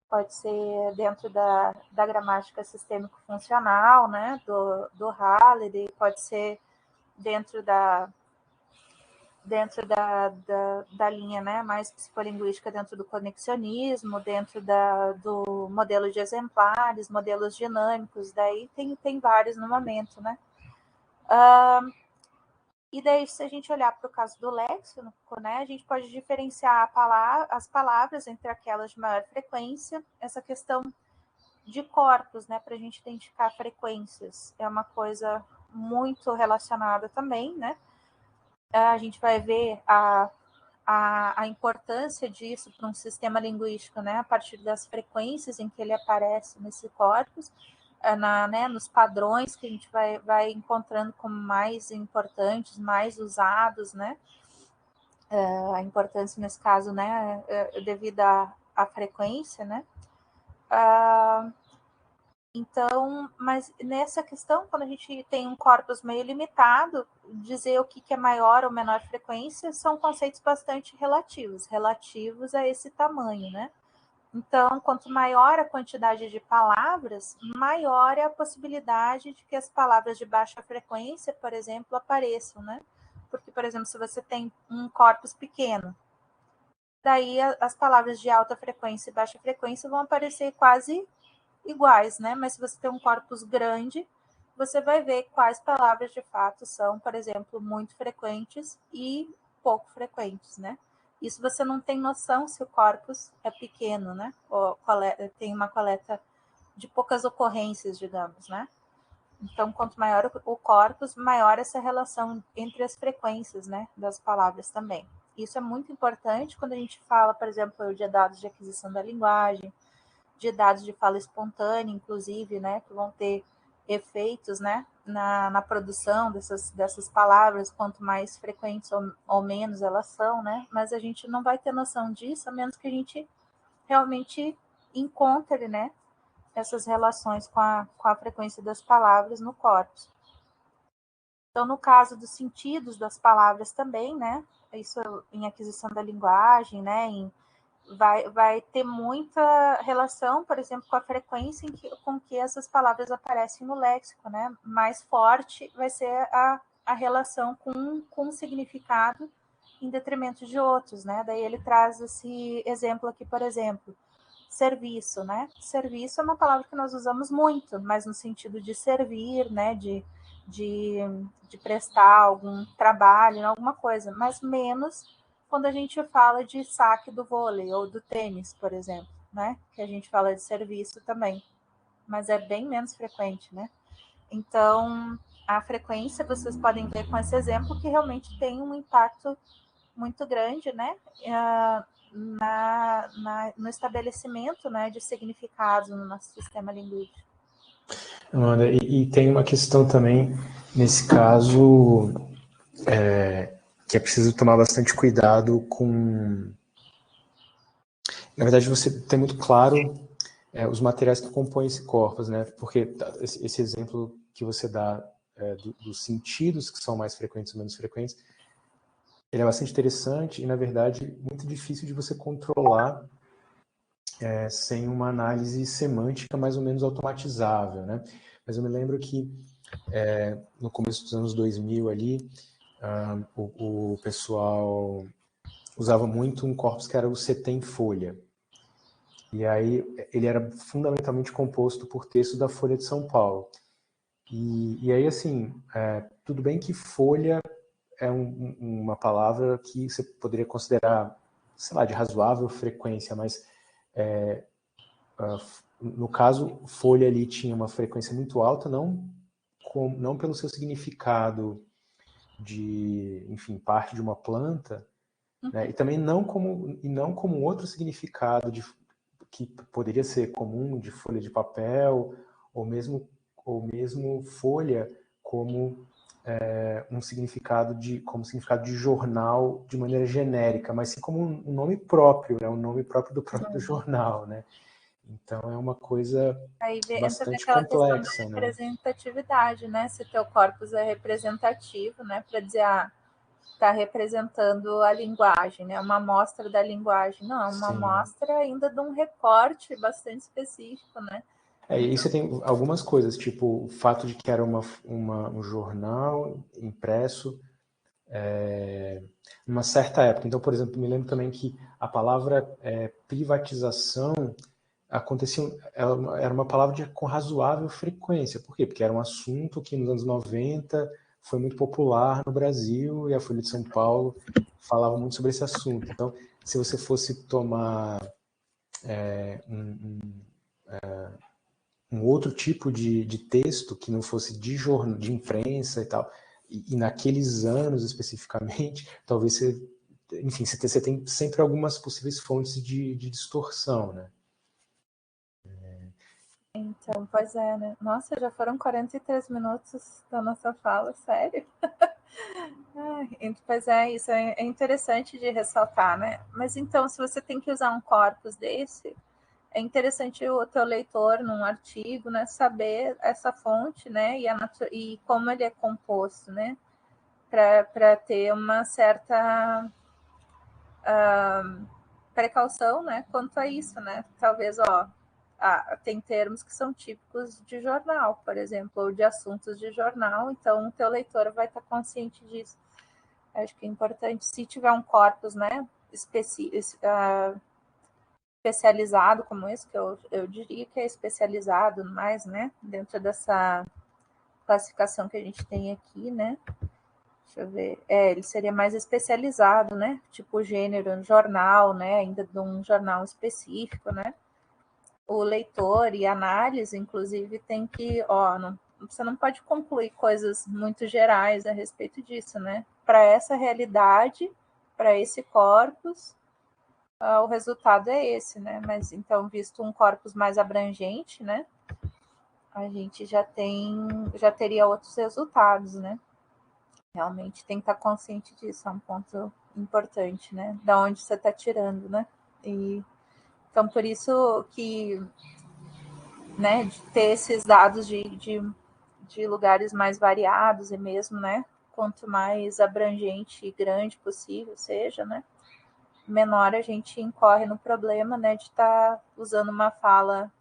Pode ser dentro da gramática sistêmico-funcional, né, do Halliday, pode ser dentro da linha, né, mais psicolinguística, dentro do conexionismo, dentro do modelo de exemplares, modelos dinâmicos, daí tem vários no momento, né. E daí, se a gente olhar para o caso do léxico, né, a gente pode diferenciar as palavras entre aquelas de maior frequência, essa questão de corpos, né, para a gente identificar frequências, é uma coisa muito relacionada também, né. A gente vai ver a importância disso para um sistema linguístico, né, a partir das frequências em que ele aparece nesse corpus, né, nos padrões que a gente vai encontrando como mais importantes, mais usados, né, a importância nesse caso, né, devido à frequência, né. Então, mas nessa questão, quando a gente tem um corpus meio limitado, dizer o que é maior ou menor frequência são conceitos bastante relativos a esse tamanho, né? Então, quanto maior a quantidade de palavras, maior é a possibilidade de que as palavras de baixa frequência, por exemplo, apareçam, né? Porque, por exemplo, se você tem um corpus pequeno, daí as palavras de alta frequência e baixa frequência vão aparecer quase iguais, né? Mas se você tem um corpus grande, você vai ver quais palavras de fato são, por exemplo, muito frequentes e pouco frequentes, né? Isso você não tem noção se o corpus é pequeno, né? Ou tem uma coleta de poucas ocorrências, digamos, né? Então, quanto maior o corpus, maior essa relação entre as frequências, né, das palavras também. Isso é muito importante quando a gente fala, por exemplo, de dados de aquisição da linguagem, de dados de fala espontânea, inclusive, né, que vão ter efeitos, né, na produção dessas palavras, quanto mais frequentes ou menos elas são, né, mas a gente não vai ter noção disso, a menos que a gente realmente encontre, né, essas relações com a frequência das palavras no corpus. Então, no caso dos sentidos das palavras também, né? Isso em aquisição da linguagem, né? Vai ter muita relação, por exemplo, com a frequência com que essas palavras aparecem no léxico, né? Mais forte vai ser a relação com o significado em detrimento de outros, né? Daí ele traz esse exemplo aqui, por exemplo, serviço, né? Serviço é uma palavra que nós usamos muito, mas no sentido de servir, né? De prestar algum trabalho, alguma coisa, mas menos quando a gente fala de saque do vôlei ou do tênis, por exemplo, né? Que a gente fala de serviço também, mas é bem menos frequente, né? Então, a frequência, vocês podem ver com esse exemplo que realmente tem um impacto muito grande, né? No estabelecimento, né, de significados no nosso sistema linguístico. Amanda, e tem uma questão também, nesse caso, que é preciso tomar bastante cuidado com... Na verdade, você tem muito claro os materiais que compõem esse corpus, né? Porque esse exemplo que você dá dos sentidos que são mais frequentes ou menos frequentes, ele é bastante interessante e, na verdade, muito difícil de você controlar sem uma análise semântica mais ou menos automatizável, né? Mas eu me lembro que no começo dos anos 2000 ali, o pessoal usava muito um corpus que era o CT em folha. E aí ele era fundamentalmente composto por texto da Folha de São Paulo. E aí, assim, tudo bem que folha é uma palavra que você poderia considerar, sei lá, de razoável frequência, mas no caso, folha ali tinha uma frequência muito alta, não pelo seu significado de, enfim, parte de uma planta, né? E também não como outro significado que poderia ser comum de folha de papel, ou mesmo folha como um significado como significado de jornal de maneira genérica, mas sim como um nome próprio, né? Um nome próprio do próprio jornal, né? Então é uma coisa Aí entra bastante naquela questão da complexa, né? representatividade, né? Se teu corpus é representativo, né? Para dizer, está representando a linguagem, né? Uma amostra da linguagem. Não, é uma amostra ainda de um recorte bastante específico, né? E você tem algumas coisas, tipo o fato de que era um jornal impresso numa certa época. Então, por exemplo, me lembro também que a palavra privatização era uma palavra com razoável frequência. Por quê? Porque era um assunto que nos anos 90 foi muito popular no Brasil e a Folha de São Paulo falava muito sobre esse assunto. Então, se você fosse tomar um outro tipo de texto que não fosse de jornal, de imprensa e tal, e naqueles anos especificamente, talvez enfim, você tem sempre algumas possíveis fontes de distorção, né? Então, pois é, né? Nossa, já foram 43 minutos da nossa fala, sério? Pois é, isso é interessante de ressaltar, né? Mas então, se você tem que usar um corpus desse, é interessante o teu leitor, num artigo, né, saber essa fonte, né, e como ele é composto, né, para ter uma certa precaução, né, quanto a isso, né? Talvez, tem termos que são típicos de jornal, por exemplo, ou de assuntos de jornal, então o teu leitor vai estar consciente disso. Acho que é importante, se tiver um corpus, né, especializado como esse, que eu diria que é especializado mais, né, dentro dessa classificação que a gente tem aqui, né, deixa eu ver, ele seria mais especializado, né, tipo gênero, jornal, né, ainda de um jornal específico, né, o leitor e análise, inclusive, tem que, você não pode concluir coisas muito gerais a respeito disso, né, para essa realidade, para esse corpus, o resultado é esse, né? Mas então, visto um corpus mais abrangente, né? A gente já teria outros resultados, né? Realmente tem que estar consciente disso, é um ponto importante, né? Da onde você está tirando, né? Então, por isso que, né, de ter esses dados de de lugares mais variados e mesmo, né, quanto mais abrangente e grande possível seja, né, menor a gente incorre no problema, né, de estar usando uma fala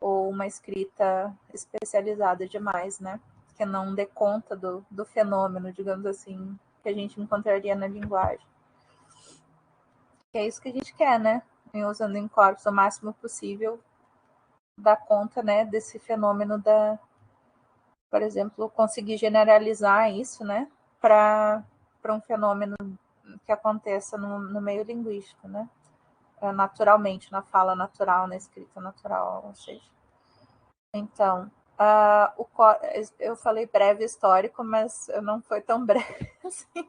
ou uma escrita especializada demais, né, que não dê conta do fenômeno, digamos assim, que a gente encontraria na linguagem. E é isso que a gente quer, né, usando em corpos o máximo possível, dar conta, né, desse fenômeno por exemplo, conseguir generalizar isso, né, para um fenômeno que aconteça no meio linguístico, né, naturalmente, na fala natural, na escrita natural, ou seja. Então, eu falei breve histórico, mas não foi tão breve assim.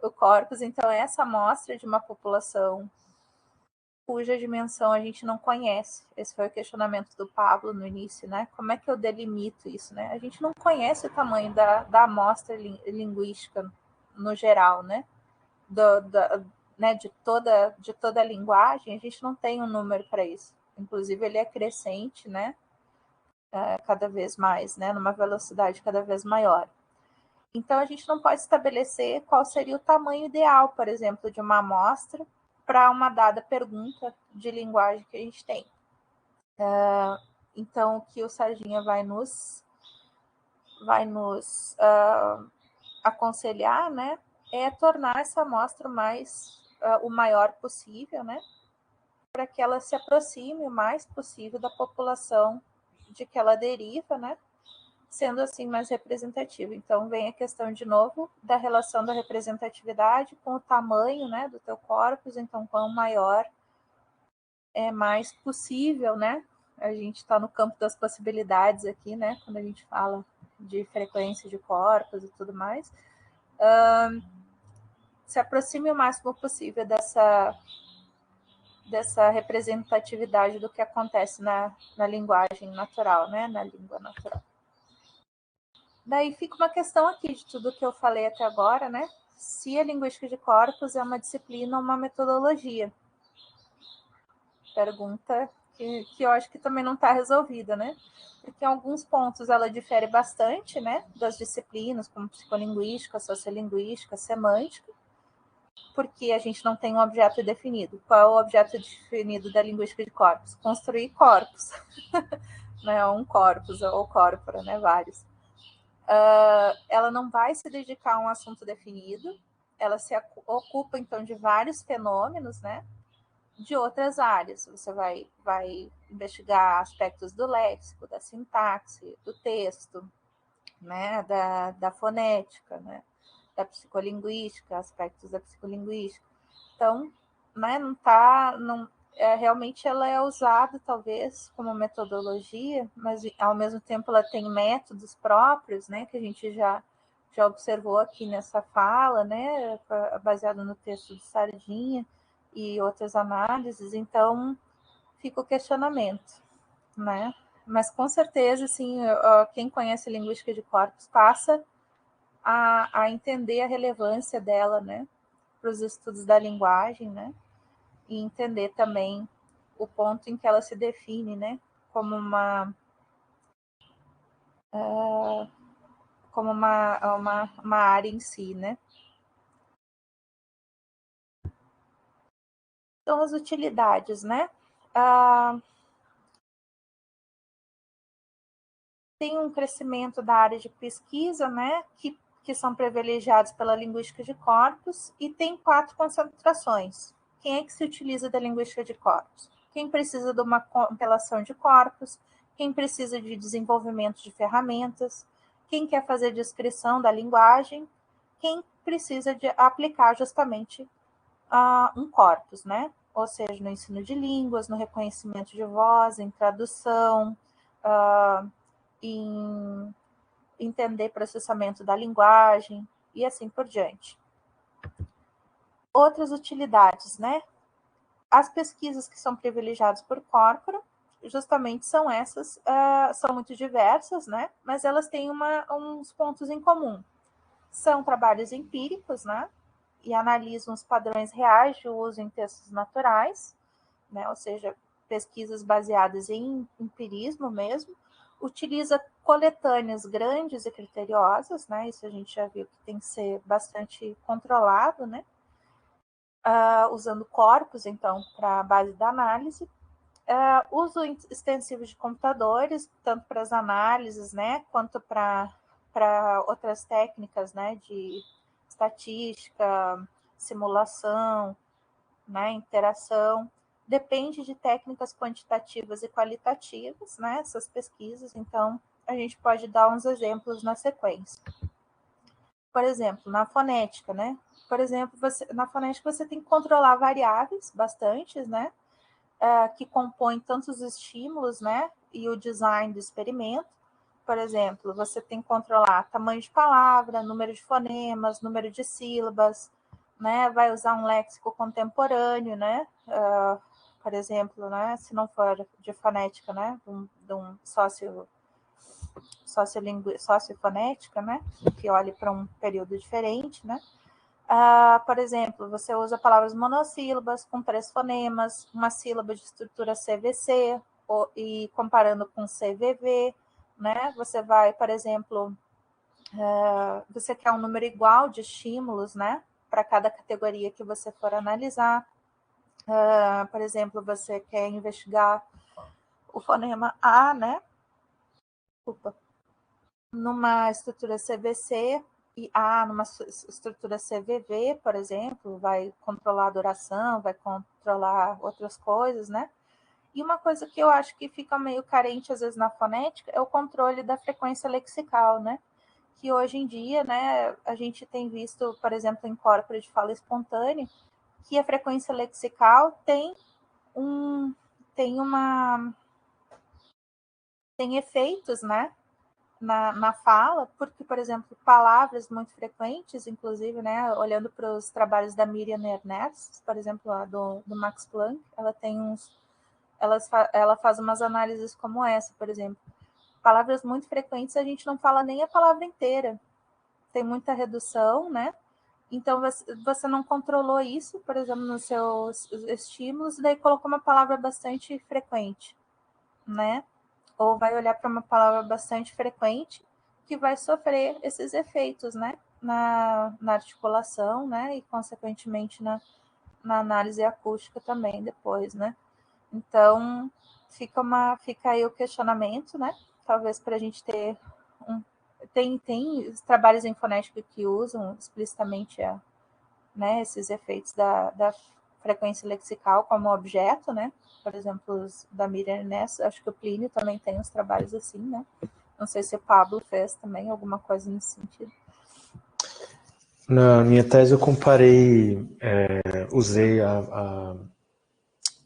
O corpus, então, é essa amostra de uma população cuja dimensão a gente não conhece. Esse foi o questionamento do Pablo no início, né? Como é que eu delimito isso, né? A gente não conhece o tamanho da amostra linguística no geral, né? Né? De toda a linguagem, a gente não tem um número para isso. Inclusive, ele é crescente, né? Cada vez mais, né? Numa velocidade cada vez maior. Então, a gente não pode estabelecer qual seria o tamanho ideal, por exemplo, de uma amostra para uma dada pergunta de linguagem que a gente tem. Então, o que o Sarginha vai nos aconselhar, né, é tornar essa amostra o maior possível, né, para que ela se aproxime o mais possível da população de que ela deriva, né, sendo assim mais representativa. Então, vem a questão, de novo, da relação da representatividade com o tamanho, né, do teu corpus. Então, quanto maior é mais possível, né? A gente está no campo das possibilidades aqui, né? Quando a gente fala de frequência de corpos e tudo mais. Se aproxime o máximo possível dessa representatividade do que acontece na linguagem natural, né? Na língua natural. Daí fica uma questão aqui de tudo que eu falei até agora, né? Se a linguística de corpos é uma disciplina ou uma metodologia. Pergunta que eu acho que também não está resolvida, né? Porque em alguns pontos ela difere bastante, né? Das disciplinas, como psicolinguística, sociolinguística, semântica, porque a gente não tem um objeto definido. Qual é o objeto definido da linguística de corpos? Construir corpos. Né? Um corpus ou corpora, né? Vários. Ela não vai se dedicar a um assunto definido, ela se ocupa, então, de vários fenômenos, né? De outras áreas. Você vai investigar aspectos do léxico, da sintaxe, do texto, né? Da fonética, né? Da psicolinguística, aspectos da psicolinguística. Então, né? Realmente ela é usada, talvez, como metodologia, mas, ao mesmo tempo, ela tem métodos próprios, né, que a gente já observou aqui nessa fala, né, baseado no texto de Sardinha e outras análises. Então, fica o questionamento, né? Mas, com certeza, assim, quem conhece linguística de corpos passa a entender a relevância dela, né, para os estudos da linguagem, né, e entender também o ponto em que ela se define, né, como uma área em si, né. Então, as utilidades, né. Tem um crescimento da área de pesquisa, né, que são privilegiados pela linguística de corpos, e tem 4 concentrações. Quem é que se utiliza da linguística de corpos? Quem precisa de uma compilação de corpos, quem precisa de desenvolvimento de ferramentas, quem quer fazer descrição da linguagem, quem precisa de aplicar justamente um corpus, né? Ou seja, no ensino de línguas, no reconhecimento de voz, em tradução, em entender processamento da linguagem e assim por diante. Outras utilidades, né? As pesquisas que são privilegiadas por corpora, justamente são essas, são muito diversas, né? Mas elas têm uns pontos em comum. São trabalhos empíricos, né? E analisam os padrões reais de uso em textos naturais, né? Ou seja, pesquisas baseadas em empirismo mesmo. Utiliza coletâneas grandes e criteriosas, né? Isso a gente já viu que tem que ser bastante controlado, né? Usando corpos, então, para a base da análise. Uso extensivo de computadores, tanto para as análises, né, quanto para outras técnicas, né, de estatística, simulação, né, interação. Depende de técnicas quantitativas e qualitativas, né, essas pesquisas. Então, a gente pode dar uns exemplos na sequência. Por exemplo, na fonética, né? Por exemplo, na fonética você tem que controlar variáveis bastantes, né? Que compõem tanto os estímulos, né? E o design do experimento. Por exemplo, você tem que controlar tamanho de palavra, número de fonemas, número de sílabas, né? Vai usar um léxico contemporâneo, né? Por exemplo, né? Se não for de fonética, né? De um sociofonética, né? Que olhe para um período diferente, né? Por exemplo, você usa palavras monossílabas com 3 fonemas, uma sílaba de estrutura CVC, e comparando com CVV, né? Você vai, por exemplo, você quer um número igual de estímulos, né? Para cada categoria que você for analisar. Por exemplo, você quer investigar o fonema A, né? Desculpa. Numa estrutura CVC e A numa estrutura CVV, por exemplo, vai controlar a duração, vai controlar outras coisas, né? E uma coisa que eu acho que fica meio carente, às vezes, na fonética é o controle da frequência lexical, né? Que hoje em dia, né, a gente tem visto, por exemplo, em corpora de fala espontânea, que a frequência lexical tem efeitos, né? Na fala, porque, por exemplo, palavras muito frequentes, inclusive, né, olhando para os trabalhos da Miriam Ernest, por exemplo, lá do Max Planck, ela faz umas análises como essa, por exemplo. Palavras muito frequentes, a gente não fala nem a palavra inteira. Tem muita redução, né? Então, você não controlou isso, por exemplo, nos seus estímulos, e daí colocou uma palavra bastante frequente, né? Ou vai olhar para uma palavra bastante frequente que vai sofrer esses efeitos, né? Na articulação, né? E, consequentemente, na análise acústica também depois, né? Então, fica aí o questionamento, né? Talvez para a gente ter tem trabalhos em fonética que usam explicitamente né, esses efeitos da frequência lexical como objeto, né? Por exemplo, os da Miriam Ness, acho que o Plínio também tem uns trabalhos assim, né? Não sei se o Pablo fez também alguma coisa nesse sentido. Na minha tese eu comparei, usei a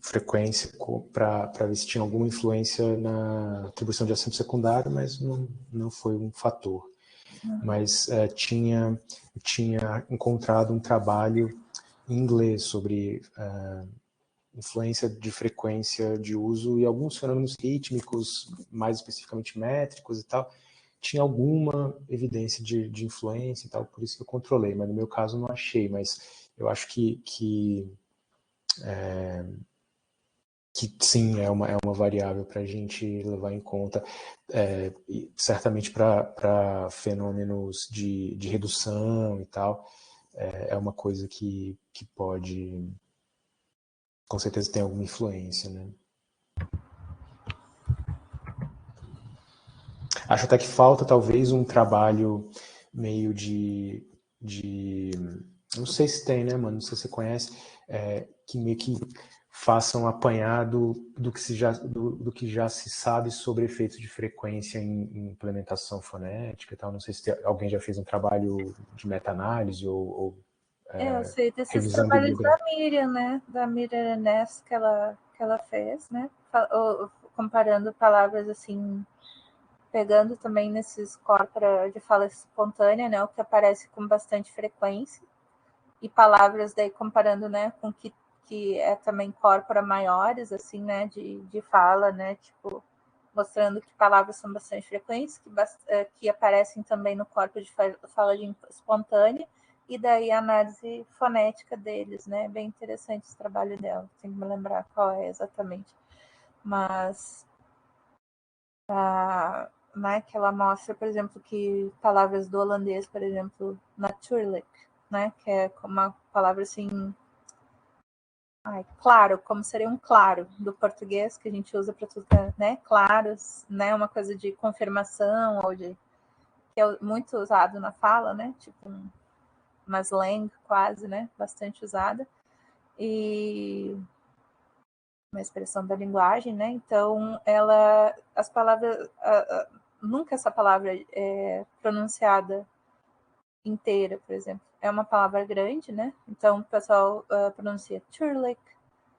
frequência para ver se tinha alguma influência na atribuição de acento secundário, mas não foi um fator. Mas tinha encontrado um trabalho em inglês sobre influência de frequência de uso e alguns fenômenos rítmicos, mais especificamente métricos e tal, tinha alguma evidência de influência e tal, por isso que eu controlei, mas no meu caso não achei, mas eu acho que sim, é uma variável para a gente levar em conta, certamente para fenômenos de redução e tal, é uma coisa que pode, com certeza tem alguma influência, né? Acho até que falta talvez um trabalho meio não sei se tem, né, mano? Não sei se você conhece, que meio que faça um apanhado do que já se sabe sobre efeitos de frequência em implementação fonética e tal. Não sei se alguém já fez um trabalho de meta-análise ou Eu sei desses revisão trabalhos da bibliográfica. Miriam, né? Da Miriam Ness que ela fez, né? Comparando palavras assim, pegando também nesses corpora de fala espontânea, né? O que aparece com bastante frequência, e palavras daí comparando, né, com que é também corpora maiores, assim, né, de fala, né, tipo, mostrando que palavras são bastante frequentes, que aparecem também no corpo de fala espontânea, e daí a análise fonética deles, né, bem interessante esse trabalho dela, tem que me lembrar qual é exatamente, mas né, que ela mostra, por exemplo, que palavras do holandês, por exemplo, natuurlijk, né, que é uma palavra assim, claro, como seria um claro do português, que a gente usa para tudo, né, claros, né, uma coisa de confirmação, ou de, que é muito usado na fala, né, tipo uma slang quase, né, bastante usada, e uma expressão da linguagem, né, então as palavras, nunca essa palavra é pronunciada inteira, por exemplo. É uma palavra grande, né? Então o pessoal pronuncia turlik,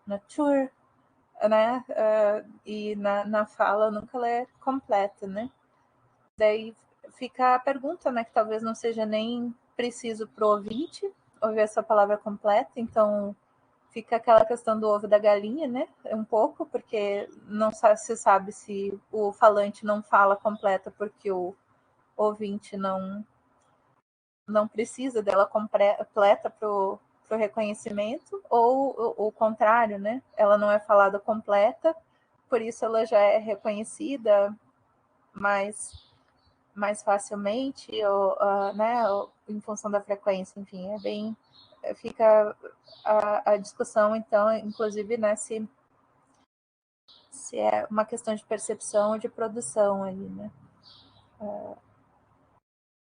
natur, né? E na fala nunca ela é completa, né? Daí fica a pergunta, né? Que talvez não seja nem preciso para o ouvinte ouvir essa palavra completa, então fica aquela questão do ovo da galinha, né? Um pouco, porque não se sabe se o falante não fala completa porque o ouvinte não precisa dela completa para o reconhecimento, ou o contrário, né? Ela não é falada completa, por isso ela já é reconhecida mais facilmente, ou, né? Ou, em função da frequência, enfim, fica a discussão, então, inclusive, né, se é uma questão de percepção ou de produção aí, né?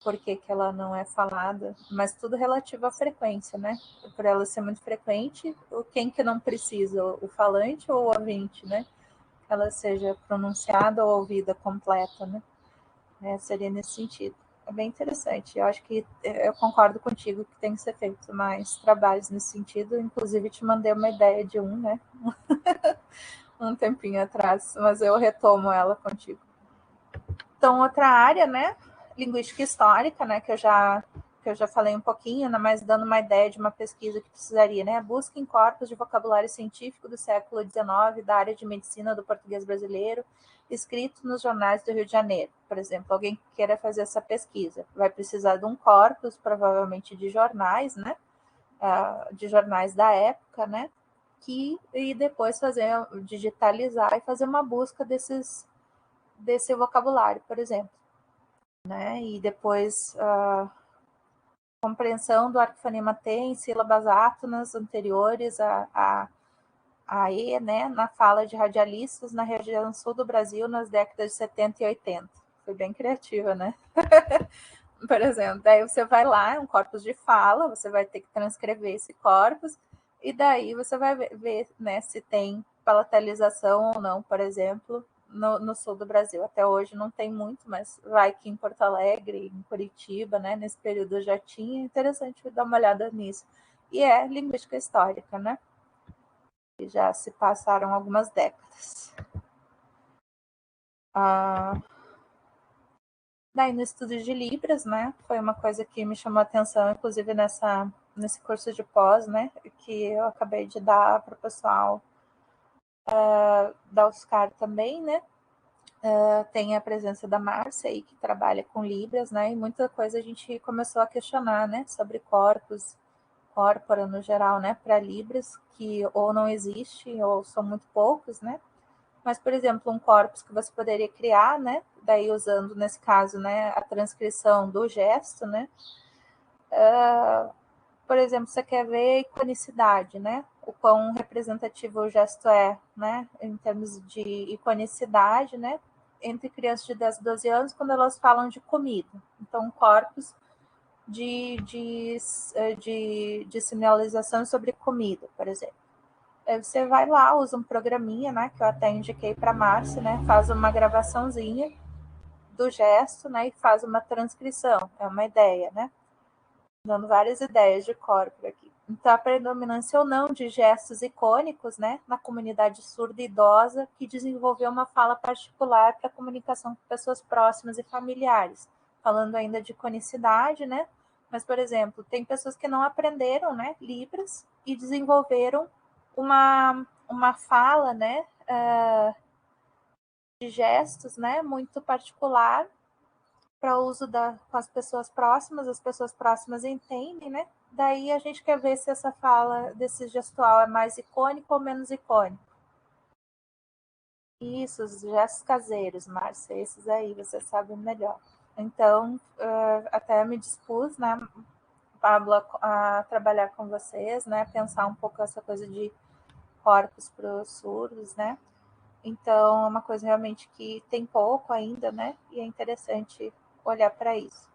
Por que ela não é falada, mas tudo relativo à frequência, né? Por ela ser muito frequente, quem que não precisa, o falante ou o ouvinte, né? Que ela seja pronunciada ou ouvida completa, né? Seria nesse sentido. É bem interessante. Eu acho que eu concordo contigo que tem que ser feito mais trabalhos nesse sentido. Inclusive, te mandei uma ideia de né? Um tempinho atrás, mas eu retomo ela contigo. Então, outra área, né? Linguística histórica, né? Que eu já falei um pouquinho, né, mas dando uma ideia de uma pesquisa que precisaria, né? Busca em corpos de vocabulário científico do século XIX, da área de medicina do português brasileiro, escrito nos jornais do Rio de Janeiro. Por exemplo, alguém que queira fazer essa pesquisa vai precisar de um corpus, provavelmente de jornais, né? De jornais da época, né? E depois digitalizar e fazer uma busca desse vocabulário, por exemplo, né? E depois compreensão do arquifonema T em sílabas átonas anteriores a E, né, na fala de radialistas na região sul do Brasil nas décadas de 70 e 80. Foi bem criativa, né? Por exemplo, daí você vai lá, é um corpus de fala, você vai ter que transcrever esse corpus, e daí você vai ver, né, se tem palatalização ou não, por exemplo, no sul do Brasil. Até hoje não tem muito, mas vai que em Porto Alegre, em Curitiba, né, nesse período já tinha. Interessante dar uma olhada nisso. E é linguística histórica, né? E já se passaram algumas décadas. Daí no estudo de Libras, né, foi uma coisa que me chamou a atenção, inclusive nesse curso de pós, né, que eu acabei de dar para o pessoal da UFSCar também, né, tem a presença da Márcia aí, que trabalha com Libras, né, e muita coisa a gente começou a questionar, né, sobre corpora no geral, né, para Libras, que ou não existe, ou são muito poucos, né, mas, por exemplo, um corpus que você poderia criar, né, daí usando, nesse caso, né, a transcrição do gesto, né, por exemplo, você quer ver a iconicidade, né, o quão representativo o gesto é, né, em termos de iconicidade, né, entre crianças de 10 a 12 anos, quando elas falam de comida. Então, um corpus de sinalização sobre comida, por exemplo. Aí você vai lá, usa um programinha, né, que eu até indiquei para a Márcia, né, faz uma gravaçãozinha do gesto, né, e faz uma transcrição. É uma ideia, né? Dando várias ideias de corpo aqui. Então, a predominância ou não de gestos icônicos, né, na comunidade surda e idosa, que desenvolveu uma fala particular para comunicação com pessoas próximas e familiares. Falando ainda de iconicidade, né? Mas, por exemplo, tem pessoas que não aprenderam, né, Libras e desenvolveram uma fala, né, de gestos, né, muito particular para uso com as pessoas próximas entendem, né? Daí a gente quer ver se essa fala desse gestual é mais icônico ou menos icônico. Isso, os gestos caseiros, Márcia, esses aí você sabe melhor. Então, até me dispus, né, Pablo, a trabalhar com vocês, né, pensar um pouco essa coisa de corpos para os surdos, né. Então, é uma coisa realmente que tem pouco ainda, né, e é interessante olhar para isso.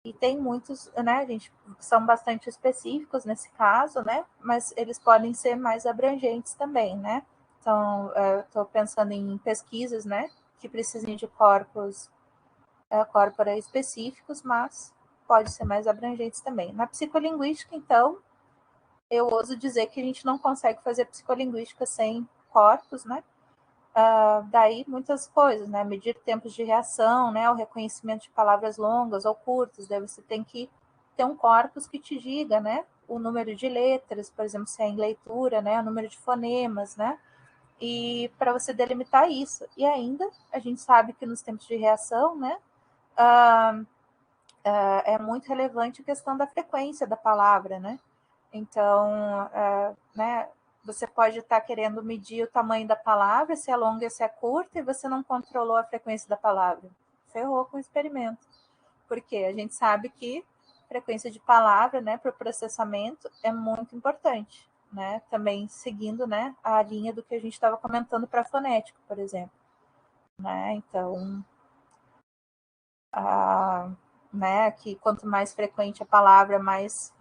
E tem muitos, né, gente, são bastante específicos nesse caso, né, mas eles podem ser mais abrangentes também, né. Então, estou pensando em pesquisas, né, que precisem de corpora específicos, mas pode ser mais abrangentes também. Na psicolinguística, então, eu ouso dizer que a gente não consegue fazer psicolinguística sem corpos, né? Daí muitas coisas, né? Medir tempos de reação, né? O reconhecimento de palavras longas ou curtas. Daí você tem que ter um corpus que te diga, né? O número de letras, por exemplo, se é em leitura, né? O número de fonemas, né? E para você delimitar isso. E ainda, a gente sabe que nos tempos de reação, né? É muito relevante a questão da frequência da palavra, né? Então, né, você pode estar querendo medir o tamanho da palavra, se é longa ou se é curta, e você não controlou a frequência da palavra. Ferrou com o experimento. Porque a gente sabe que frequência de palavra, né, para o processamento é muito importante, né? Também seguindo, né, a linha do que a gente estava comentando para a fonética, por exemplo. Né? Então, né, que quanto mais frequente a palavra, mais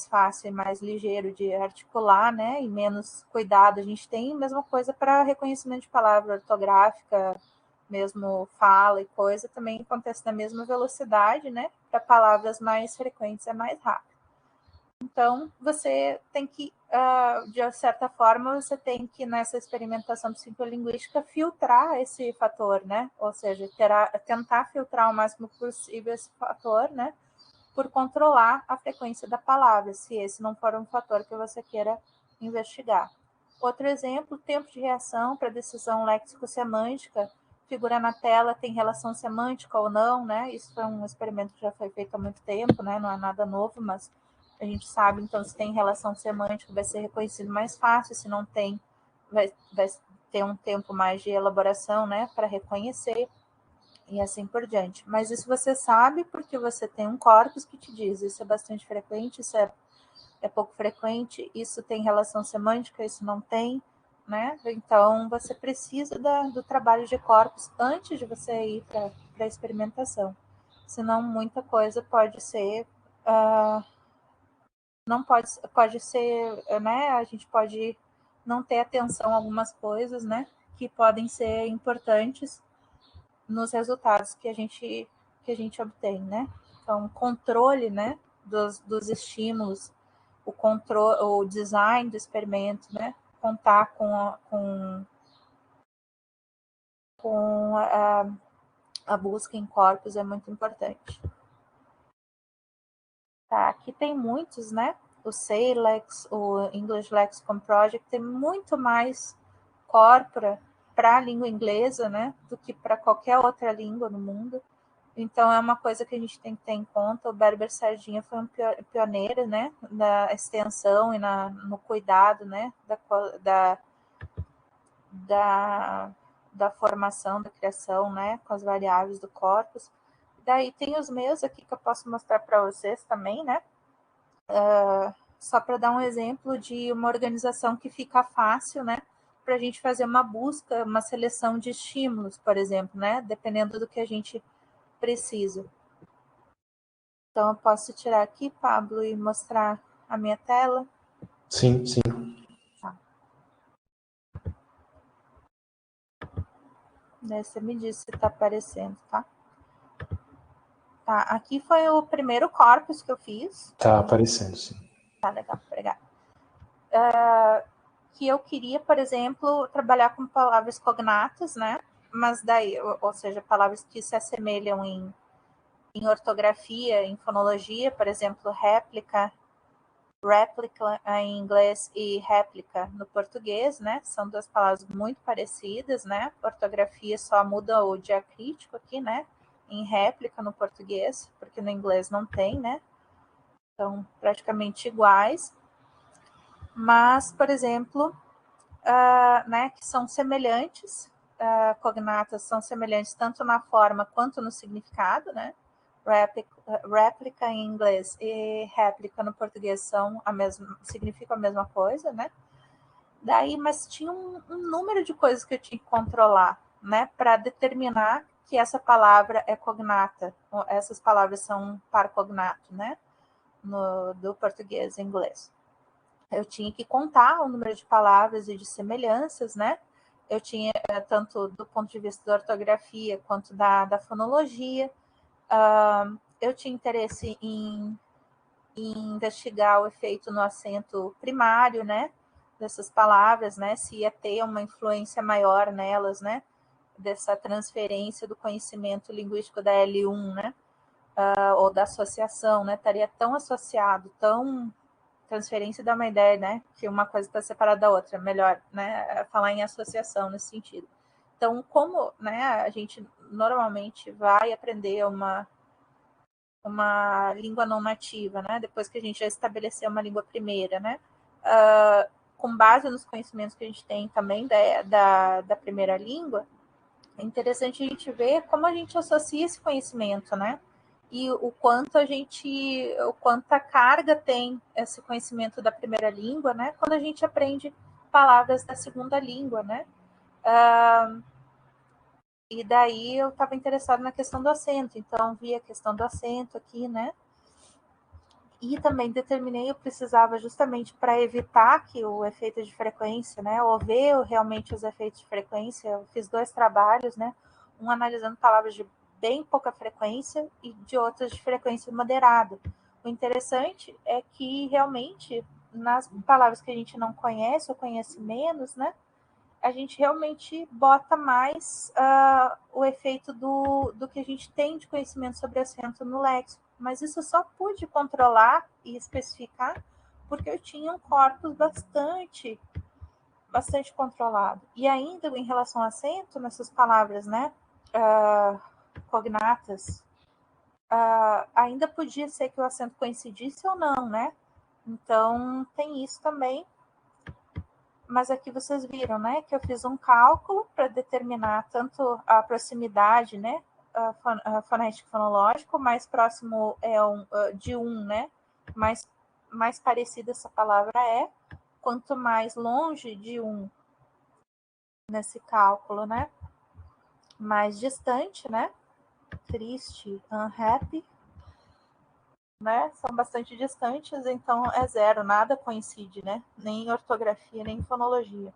fácil e mais ligeiro de articular, né, e menos cuidado a gente tem. Mesma coisa para reconhecimento de palavra ortográfica, mesmo fala e coisa, também acontece na mesma velocidade, né, para palavras mais frequentes é mais rápido. Então, você tem que, de certa forma, você tem que, nessa experimentação psicolinguística, filtrar esse fator, né? Ou seja, tentar filtrar o máximo possível esse fator, né? Por controlar a frequência da palavra, se esse não for um fator que você queira investigar. Outro exemplo, tempo de reação para decisão léxico-semântica, figura na tela, tem relação semântica ou não, né? Isso foi um experimento que já foi feito há muito tempo, né? Não é nada novo, mas a gente sabe, então, se tem relação semântica, vai ser reconhecido mais fácil, se não tem, vai ter um tempo mais de elaboração, né, para reconhecer, e assim por diante. Mas isso você sabe porque você tem um corpus que te diz, isso é bastante frequente, isso é pouco frequente, isso tem relação semântica, isso não tem, né? Então, você precisa do trabalho de corpus antes de você ir para a experimentação. Senão, muita coisa pode ser... não pode ser, né? A gente pode não ter atenção a algumas coisas, né? Que podem ser importantes nos resultados que a gente obtém, né? Então, controle, né? Dos estímulos, o controle, o design do experimento, né? Contar com a busca em corpos é muito importante. Tá, aqui tem muitos, né? O SAILEX, o English Lexicon Project, tem muito mais corpora para a língua inglesa, né? Do que para qualquer outra língua no mundo. Então, é uma coisa que a gente tem que ter em conta. O Berber Sardinha foi um pioneiro, né? Na extensão e no cuidado, né? Da formação, da criação, né? Com as variáveis do corpus. Daí tem os meus aqui que eu posso mostrar para vocês também, né? Só para dar um exemplo de uma organização que fica fácil, né? Para a gente fazer uma busca, uma seleção de estímulos, por exemplo, né? Dependendo do que a gente precisa. Então, eu posso tirar aqui, Pablo, e mostrar a minha tela? Sim, sim. Tá. Daí você me diz se está aparecendo, tá? Tá, aqui foi o primeiro corpus que eu fiz. Tá aparecendo, sim. Tá, legal, obrigada. Que eu queria, por exemplo, trabalhar com palavras cognatas, né? Mas daí, ou seja, palavras que se assemelham em ortografia, em fonologia, por exemplo, réplica em inglês e réplica no português, né? São duas palavras muito parecidas, né? Ortografia só muda o diacrítico aqui, né? Em réplica no português, porque no inglês não tem, né? São praticamente iguais. Mas, por exemplo, né, que são semelhantes, cognatas são semelhantes tanto na forma quanto no significado, né? Réplica em inglês e réplica no português significam a mesma coisa, né? Daí, mas tinha um número de coisas que eu tinha que controlar, né, para determinar que essa palavra é cognata. Essas palavras são par cognato, né, do português e inglês. Eu tinha que contar o número de palavras e de semelhanças, né? Eu tinha, tanto do ponto de vista da ortografia quanto da fonologia. Eu tinha interesse em investigar o efeito no acento primário, né? Dessas palavras, né? Se ia ter uma influência maior nelas, né? Dessa transferência do conhecimento linguístico da L1, né? Ou da associação, né? Estaria tão associado, tão transferência dá uma ideia, né? Que uma coisa está separada da outra. Melhor, né? Falar em associação nesse sentido. Então, como, né? A gente normalmente vai aprender uma língua não nativa, né? Depois que a gente já estabeleceu uma língua primeira, né? Com base nos conhecimentos que a gente tem também da primeira língua, é interessante a gente ver como a gente associa esse conhecimento, né? E o quanta carga tem esse conhecimento da primeira língua, né? Quando a gente aprende palavras da segunda língua, né? E daí eu estava interessada na questão do acento, então vi a questão do acento aqui, né? E também determinei, eu precisava justamente para evitar que o efeito de frequência, né? Ou ver realmente os efeitos de frequência, eu fiz 2 trabalhos, né? Um analisando palavras de bem pouca frequência e de outras de frequência moderada. O interessante é que realmente nas palavras que a gente não conhece ou conhece menos, né? A gente realmente bota mais o efeito do que a gente tem de conhecimento sobre acento no léxico. Mas isso eu só pude controlar e especificar porque eu tinha um corpus bastante controlado. E ainda em relação ao acento, nessas palavras, né, cognatas, ainda podia ser que o acento coincidisse ou não, né? Então, tem isso também. Mas aqui vocês viram, né, que eu fiz um cálculo para determinar tanto a proximidade, né, fonético fonológico, mais próximo de né, mais parecida essa palavra quanto mais longe de nesse cálculo, né, mais distante, né, triste, unhappy, né, são bastante distantes, então é 0, nada coincide, né, nem em ortografia, nem em fonologia.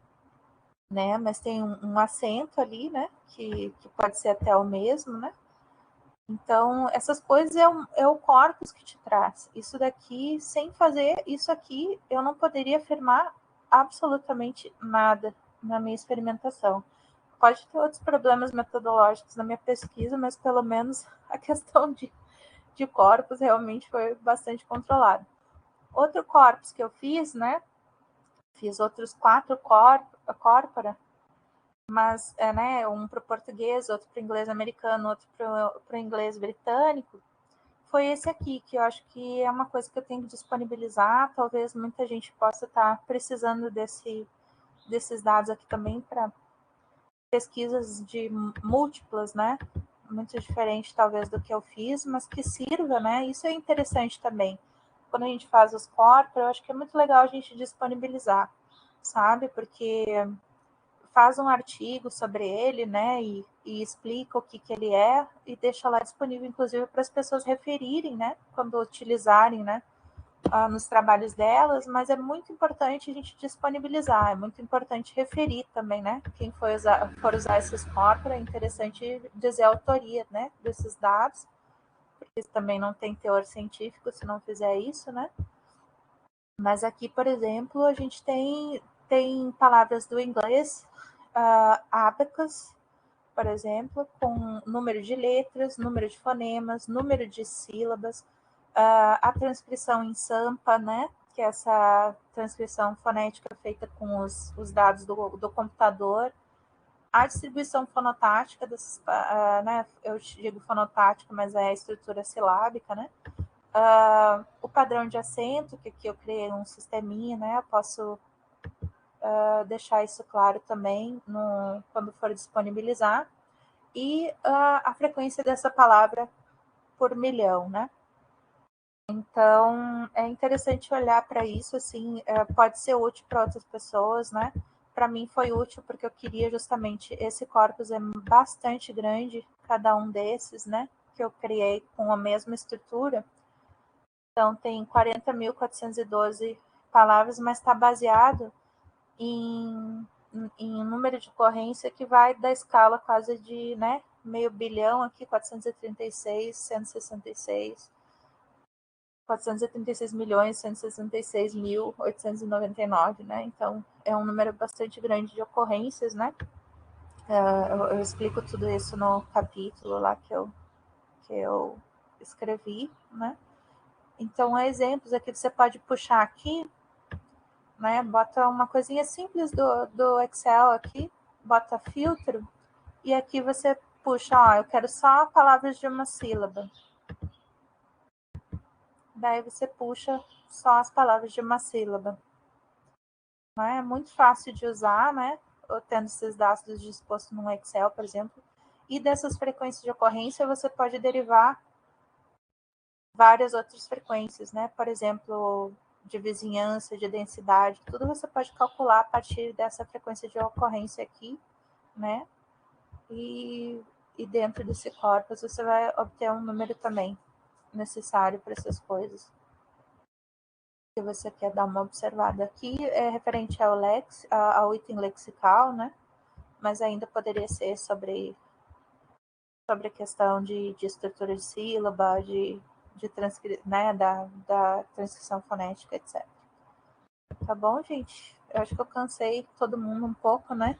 Né? Mas tem um acento ali, né? Que pode ser até o mesmo, né? Então, essas coisas é o corpus que te traz. Isso daqui, sem fazer isso aqui, eu não poderia afirmar absolutamente nada na minha experimentação. Pode ter outros problemas metodológicos na minha pesquisa, mas pelo menos a questão de corpus realmente foi bastante controlada. Outro corpus que eu fiz, né? Fiz outros 4 corpora, mas né, um para o português, outro para o inglês americano, outro para o inglês britânico, foi esse aqui, que eu acho que é uma coisa que eu tenho que disponibilizar, talvez muita gente possa estar precisando desses dados aqui também para pesquisas de múltiplas, né, muito diferente talvez do que eu fiz, mas que sirva, né, isso é interessante também. Quando a gente faz os corpos, eu acho que é muito legal a gente disponibilizar, sabe, porque faz um artigo sobre ele, né, e explica o que ele é e deixa lá disponível, inclusive, para as pessoas referirem, né, quando utilizarem, né, nos trabalhos delas, mas é muito importante a gente disponibilizar, é muito importante referir também, né, quem for usar esses corpos, é interessante dizer a autoria, né, desses dados, porque também não tem teor científico se não fizer isso, né, mas aqui, por exemplo, a gente tem palavras do inglês, abacus, por exemplo, com número de letras, número de fonemas, número de sílabas, a transcrição em Sampa, né, que é essa transcrição fonética feita com os dados do computador, a distribuição fonotática, né, eu digo fonotática, mas é a estrutura silábica, né, o padrão de acento, que aqui eu criei um sisteminha, né, eu posso deixar isso claro também quando for disponibilizar. E a frequência dessa palavra por milhão, né? Então, é interessante olhar para isso, assim, pode ser útil para outras pessoas, né? Para mim foi útil porque eu queria justamente, esse corpus é bastante grande, cada um desses, né? Que eu criei com a mesma estrutura. Então, tem 40.412 palavras, mas está baseado em número de ocorrência que vai da escala quase de, né, meio bilhão aqui, 436, 166, 436 milhões, 166 mil, 899, né? Então, é um número bastante grande de ocorrências, né? Eu explico tudo isso no capítulo lá que eu escrevi, né? Então, exemplos aqui você pode puxar aqui, né? Bota uma coisinha simples do Excel aqui, bota filtro, e aqui você puxa, ó, eu quero só palavras de uma sílaba. Daí você puxa só as palavras de uma sílaba. É muito fácil de usar, né? Tendo esses dados dispostos no Excel, por exemplo. E dessas frequências de ocorrência, você pode derivar várias outras frequências, né? Por exemplo, de vizinhança, de densidade, tudo você pode calcular a partir dessa frequência de ocorrência aqui, né? E dentro desse corpus você vai obter um número também necessário para essas coisas. Se você quer dar uma observada aqui, é referente ao item lexical, né? Mas ainda poderia ser sobre a questão de estrutura de sílaba, né, da transcrição fonética, etc. Tá bom, gente? Eu acho que eu cansei todo mundo um pouco, né?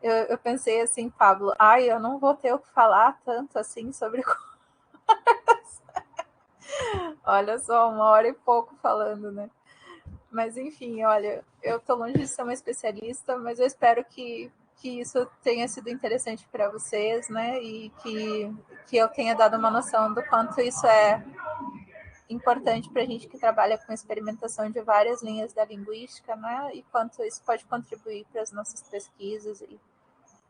Eu pensei assim, Pablo, eu não vou ter o que falar tanto assim sobre. Olha só, 1 hora e pouco falando, né? Mas enfim, olha, eu tô longe de ser uma especialista, mas eu espero que isso tenha sido interessante para vocês, né? E que eu tenha dado uma noção do quanto isso é importante para a gente que trabalha com experimentação de várias linhas da linguística, né? E quanto isso pode contribuir para as nossas pesquisas e,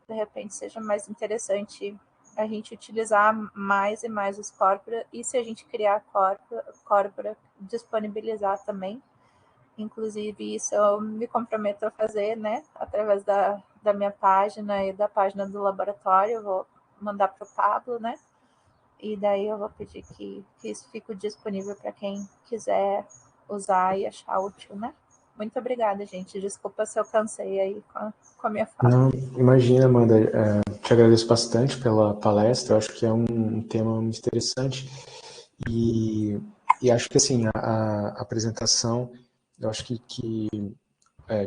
de repente, seja mais interessante a gente utilizar mais e mais os corpora, e se a gente criar corpora, disponibilizar também. Inclusive, isso eu me comprometo a fazer, né? Através da minha página e da página do laboratório, eu vou mandar para o Pablo, né? E daí eu vou pedir que isso fique disponível para quem quiser usar e achar útil, né? Muito obrigada, gente. Desculpa se eu cansei aí com a minha fala. Não, imagina, Amanda. Te agradeço bastante pela palestra. Eu acho que é um tema muito interessante. E acho que, assim, a apresentação, eu acho que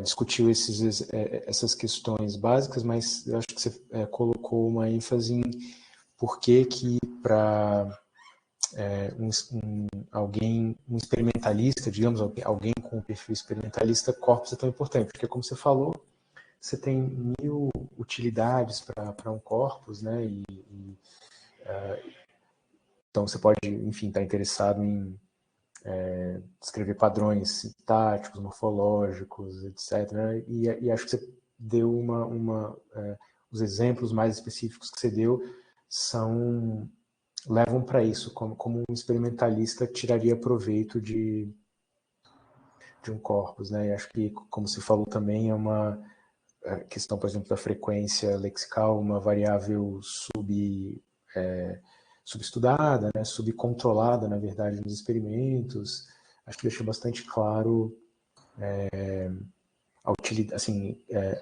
discutiu essas questões básicas, mas eu acho que você colocou uma ênfase em por que para um experimentalista, digamos, alguém com um perfil experimentalista, corpus é tão importante, porque, como você falou, você tem 1000 utilidades para um corpus, né? Então você pode, enfim, estar interessado em descrever padrões sintáticos, morfológicos, etc. E acho que você deu os exemplos mais específicos que você deu levam para isso, como um experimentalista tiraria proveito de um corpus, né? E acho que, como você falou também, é uma questão, por exemplo, da frequência lexical, uma variável subestudada, né? Subcontrolada, na verdade, nos experimentos. Acho que deixa bastante claro a utilidade, assim,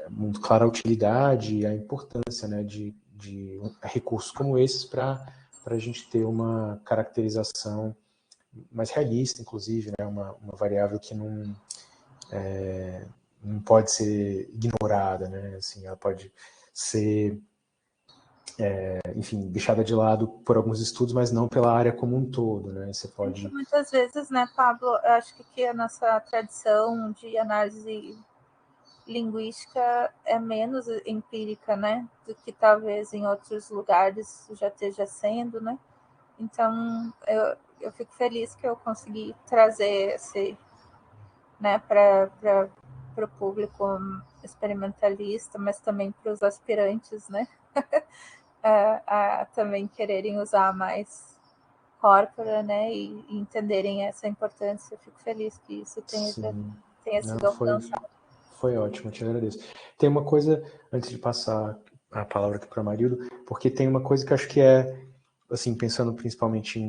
muito clara a utilidade e a importância, né, de recursos como esses para a gente ter uma caracterização mais realista, inclusive, né, uma variável que não pode ser ignorada, né, assim, ela pode ser, enfim, deixada de lado por alguns estudos, mas não pela área como um todo, né, você pode... Muitas vezes, né, Pablo, eu acho que a nossa tradição de análise linguística é menos empírica, né, do que talvez em outros lugares já esteja sendo, né? Então, eu fico feliz que eu consegui trazer esse, né, para o público experimentalista, mas também para os aspirantes, né? A também quererem usar mais corpora, né? E entenderem essa importância. Eu fico feliz que isso tenha sido alcançado. Foi ótimo, te agradeço. Tem uma coisa, antes de passar a palavra aqui para o Amarildo, porque tem uma coisa que eu acho que é, assim, pensando principalmente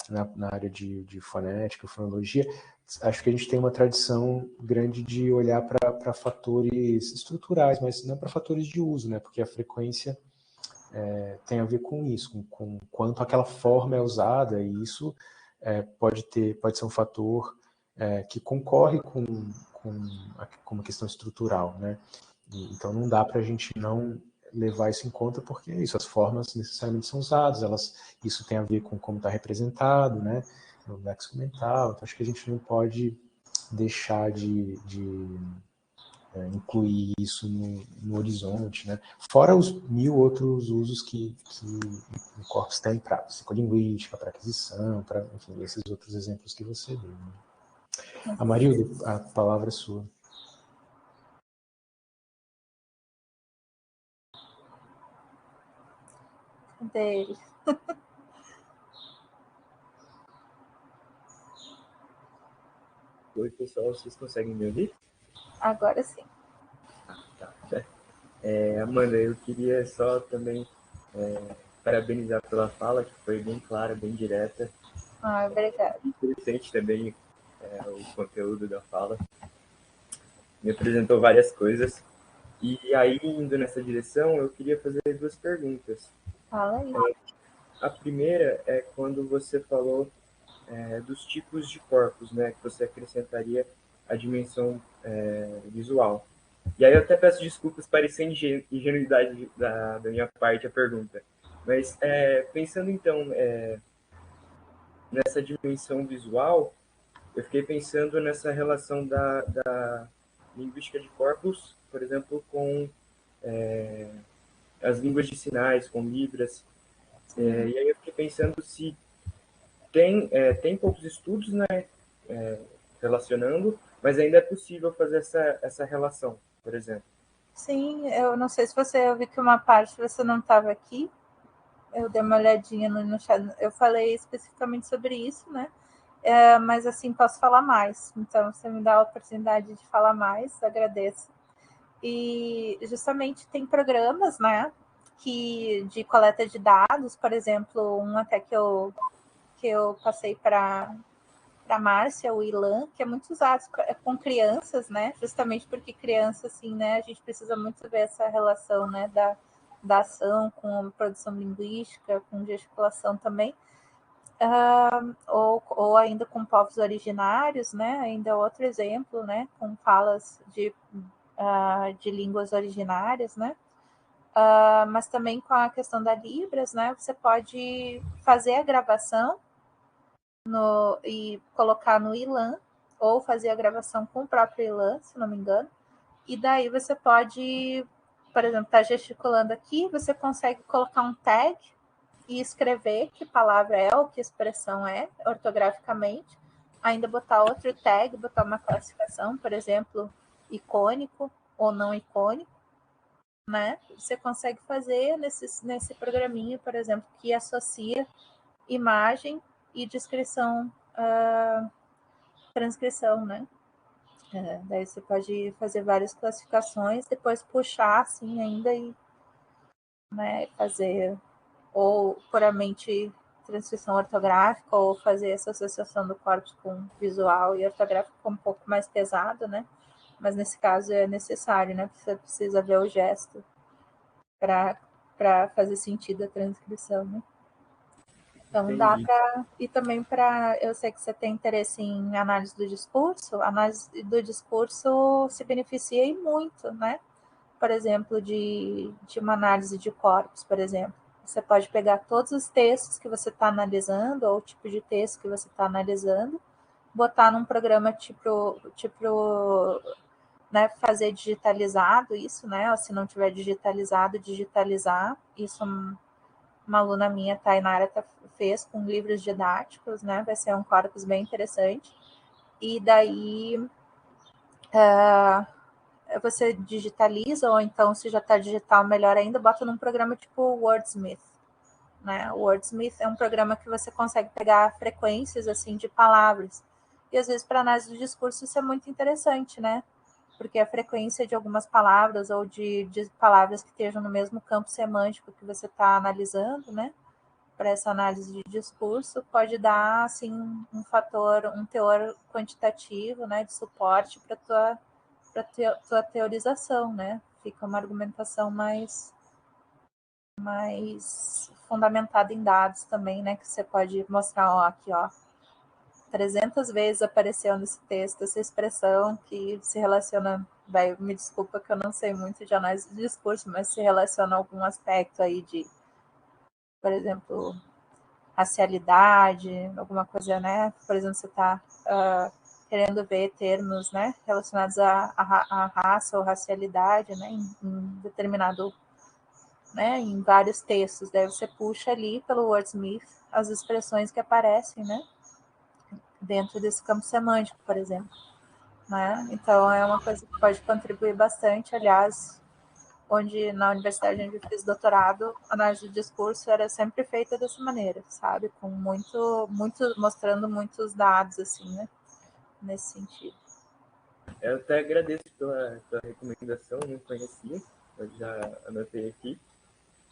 na área de fonética, fonologia, acho que a gente tem uma tradição grande de olhar para fatores estruturais, mas não para fatores de uso, né? Porque a frequência tem a ver com isso, com quanto aquela forma é usada, e isso pode ser um fator que concorre com uma questão estrutural, né? Então não dá para a gente não levar isso em conta, porque é isso, as formas necessariamente são usadas, isso tem a ver com como está representado, né, no léxico mental, então acho que a gente não pode deixar de incluir isso no horizonte, né? Fora os 1000 outros usos que o corpus tem para psicolinguística, para aquisição, para, enfim, esses outros exemplos que você deu. Né? Amarildo, a palavra é sua. Dele. Oi, pessoal, vocês conseguem me ouvir? Agora sim. Tá. Amanda, eu queria só também parabenizar pela fala, que foi bem clara, bem direta. Obrigada. Interessante também o conteúdo da fala. Me apresentou várias coisas. E aí, indo nessa direção, eu queria fazer 2 perguntas. Fala aí. A primeira é quando você falou dos tipos de corpos, né, que você acrescentaria a dimensão visual. E aí eu até peço desculpas, parecer ingenuidade da minha parte a pergunta. Mas pensando então nessa dimensão visual, eu fiquei pensando nessa relação da linguística de corpos, por exemplo, com as línguas de sinais, com Libras. E aí eu fiquei pensando se tem poucos estudos, né, relacionando, mas ainda é possível fazer essa relação, por exemplo. Sim, eu não sei se você ouviu que uma parte você não estava aqui. Eu dei uma olhadinha no chat. Eu falei especificamente sobre isso, né? Mas assim, posso falar mais. Então, você me dá a oportunidade de falar mais, agradeço. E justamente tem programas, né? De coleta de dados, por exemplo, um até que eu passei para a Márcia, o ILAN, que é muito usado com crianças, né? Justamente porque criança, assim, né? A gente precisa muito ver essa relação, né? Da ação com produção linguística, com gesticulação também. Ou ainda com povos originários, né? Ainda é outro exemplo, né? Com falas de línguas originárias, né? Mas também com a questão da Libras, né? Você pode fazer a gravação e colocar no ILAN, ou fazer a gravação com o próprio ILAN, se não me engano. E daí você pode, por exemplo, estar gesticulando aqui, você consegue colocar um tag e escrever que palavra é ou que expressão é, ortograficamente. Ainda botar outro tag, botar uma classificação, por exemplo, icônico ou não icônico, né? Você consegue fazer nesse programinha, por exemplo, que associa imagem e descrição, transcrição, né? Daí você pode fazer várias classificações, depois puxar assim ainda e, né, fazer ou puramente transcrição ortográfica ou fazer essa associação do corpus com visual e ortográfico um pouco mais pesado, né? Mas nesse caso é necessário, né? Você precisa ver o gesto para fazer sentido a transcrição, né? Então dá para. E também para. Eu sei que você tem interesse em análise do discurso. A análise do discurso se beneficia e muito, né? Por exemplo, de uma análise de corpus, por exemplo. Você pode pegar todos os textos que você está analisando, ou o tipo de texto que você está analisando, botar num programa tipo né, fazer digitalizado isso, né? Ou se não tiver digitalizado, digitalizar. Isso uma aluna minha, Tainara, fez com livros didáticos, né? Vai ser um corpus bem interessante. E daí você digitaliza, ou então, se já está digital, melhor ainda, bota num programa tipo Wordsmith. Né? O Wordsmith é um programa que você consegue pegar frequências assim de palavras. E às vezes, para análise do discurso, isso é muito interessante, né? Porque a frequência de algumas palavras ou de palavras que estejam no mesmo campo semântico que você está analisando, né? Para essa análise de discurso, pode dar assim um fator, um teor quantitativo, né, de suporte para tua teorização, né? Fica uma argumentação mais fundamentada em dados também, né? Que você pode mostrar, ó, aqui, ó, 300 vezes apareceu nesse texto essa expressão que se relaciona, me desculpa que eu não sei muito de análise de discurso, mas se relaciona a algum aspecto aí de, por exemplo, racialidade, alguma coisa, né? Por exemplo, você está querendo ver termos, né, relacionados à raça ou racialidade, né, em determinado, né, em vários textos. Daí você puxa ali pelo Wordsmith as expressões que aparecem, né, dentro desse campo semântico, por exemplo. Né? Então, é uma coisa que pode contribuir bastante. Aliás, na universidade onde eu fiz doutorado, a análise de discurso era sempre feita dessa maneira, sabe? Com mostrando muitos dados, assim, né? Nesse sentido. Eu até agradeço pela recomendação, não conhecia, eu já anotei aqui.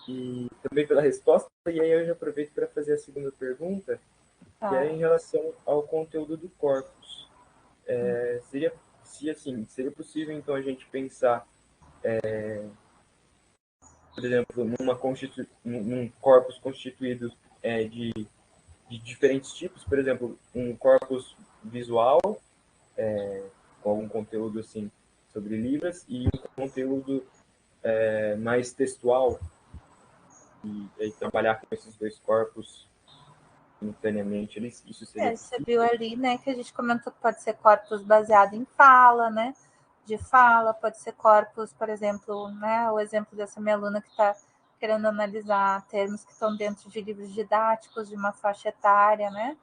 E também pela resposta, e aí eu já aproveito para fazer a segunda pergunta, que é em relação ao conteúdo do corpus. Seria possível, então, a gente pensar, por exemplo, num corpus constituído de diferentes tipos, por exemplo, um corpus visual, com algum conteúdo assim sobre Libras, e um conteúdo mais textual, e trabalhar com esses dois corpos simultaneamente, isso seria Você possível? viu ali, né, que a gente comentou que pode ser corpus baseado em fala, né? De fala, pode ser corpus, por exemplo, né? O exemplo dessa minha aluna que está querendo analisar termos que estão dentro de livros didáticos de uma faixa etária, né?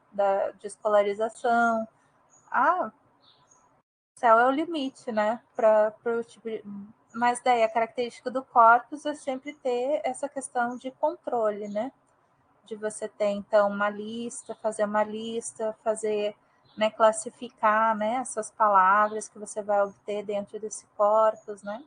De escolarização. Céu é o limite, né? Para o tipo de... Mas daí a característica do corpus é sempre ter essa questão de controle, né? De você ter, então, fazer uma lista, fazer, né, classificar, né, essas palavras que você vai obter dentro desse corpus, né?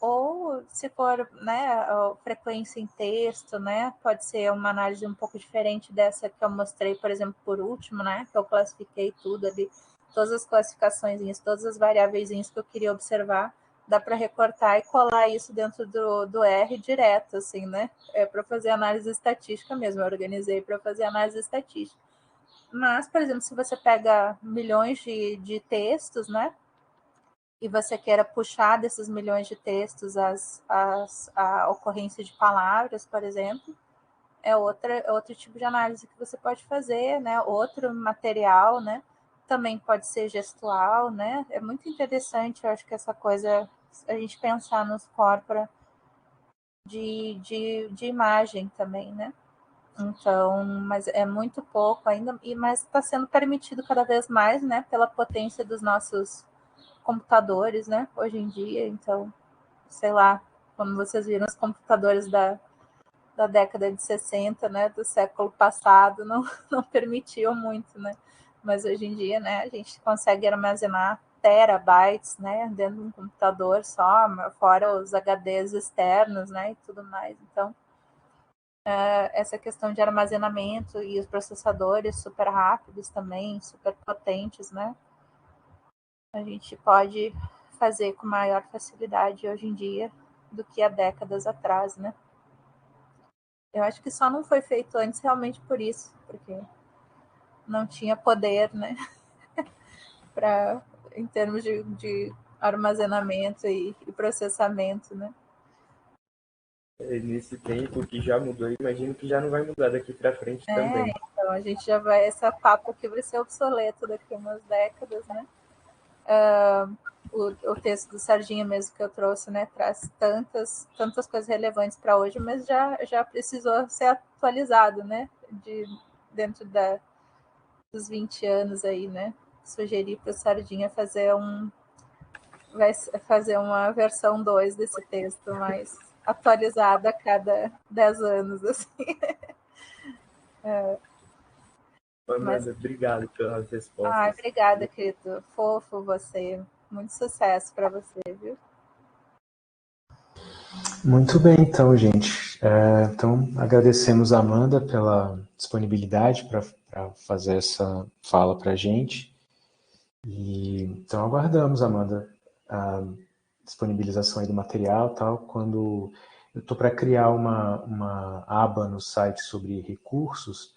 Ou, se for, né, frequência em texto, né, pode ser uma análise um pouco diferente dessa que eu mostrei, por exemplo, por último, né, que eu classifiquei tudo ali, todas as classificações, todas as variáveis que eu queria observar, dá para recortar e colar isso dentro do R direto, assim, né? Para fazer análise estatística mesmo, eu organizei para fazer análise estatística. Mas, por exemplo, se você pega milhões de textos, né? E você queira puxar desses milhões de textos a ocorrência de palavras, por exemplo, é outro tipo de análise que você pode fazer, né? Outro material, né? Também pode ser gestual, né? É muito interessante, eu acho que essa coisa, a gente pensar nos corpora de imagem também, né? Então, mas é muito pouco ainda, mas está sendo permitido cada vez mais, né? Pela potência dos nossos computadores, né? Hoje em dia, então, sei lá, quando vocês viram os computadores da década de 60, né, do século passado, não permitiam muito, né? Mas hoje em dia, né, a gente consegue armazenar terabytes, né, dentro de um computador só, fora os HDs externos, né, e tudo mais. Então, essa questão de armazenamento e os processadores super rápidos também, super potentes, né, a gente pode fazer com maior facilidade hoje em dia do que há décadas atrás, né? Eu acho que só não foi feito antes realmente por isso, porque não tinha poder, né? Em termos de armazenamento e processamento, né? Nesse tempo que já mudou, imagino que já não vai mudar daqui para frente também. Então a gente já vai, essa papo aqui vai ser obsoleto daqui a umas décadas, né? O texto do Serginho mesmo que eu trouxe, né, traz tantas coisas relevantes para hoje, mas já precisou ser atualizado, né, dentro dos 20 anos aí, né. Sugeri para o Sardinha fazer vai fazer uma versão 2 desse texto, mais atualizada a cada 10 anos, assim. Amanda, obrigado pelas respostas. Obrigada, querido. Fofo você. Muito sucesso para você, viu? Muito bem, então, gente. Então, agradecemos a Amanda pela disponibilidade para fazer essa fala para a gente. E, então, aguardamos, Amanda, a disponibilização aí do material, tal. Quando eu estou para criar uma aba no site sobre recursos,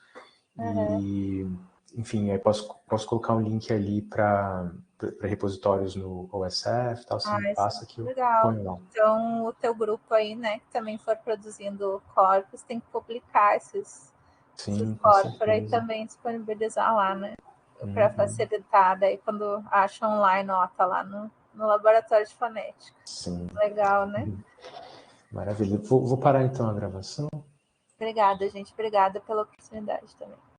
e, enfim, aí posso colocar um link ali para repositórios no OSF, tal, você me passa que eu legal. ponho lá. Então, o teu grupo aí, né, que também for produzindo corpos, tem que publicar esses corpos aí também disponibilizar lá, né? Para facilitar, daí quando acha online, tá lá no laboratório de fonética. Sim. Legal, né? Maravilha. Vou parar então a gravação. Obrigada, gente. Obrigada pela oportunidade também.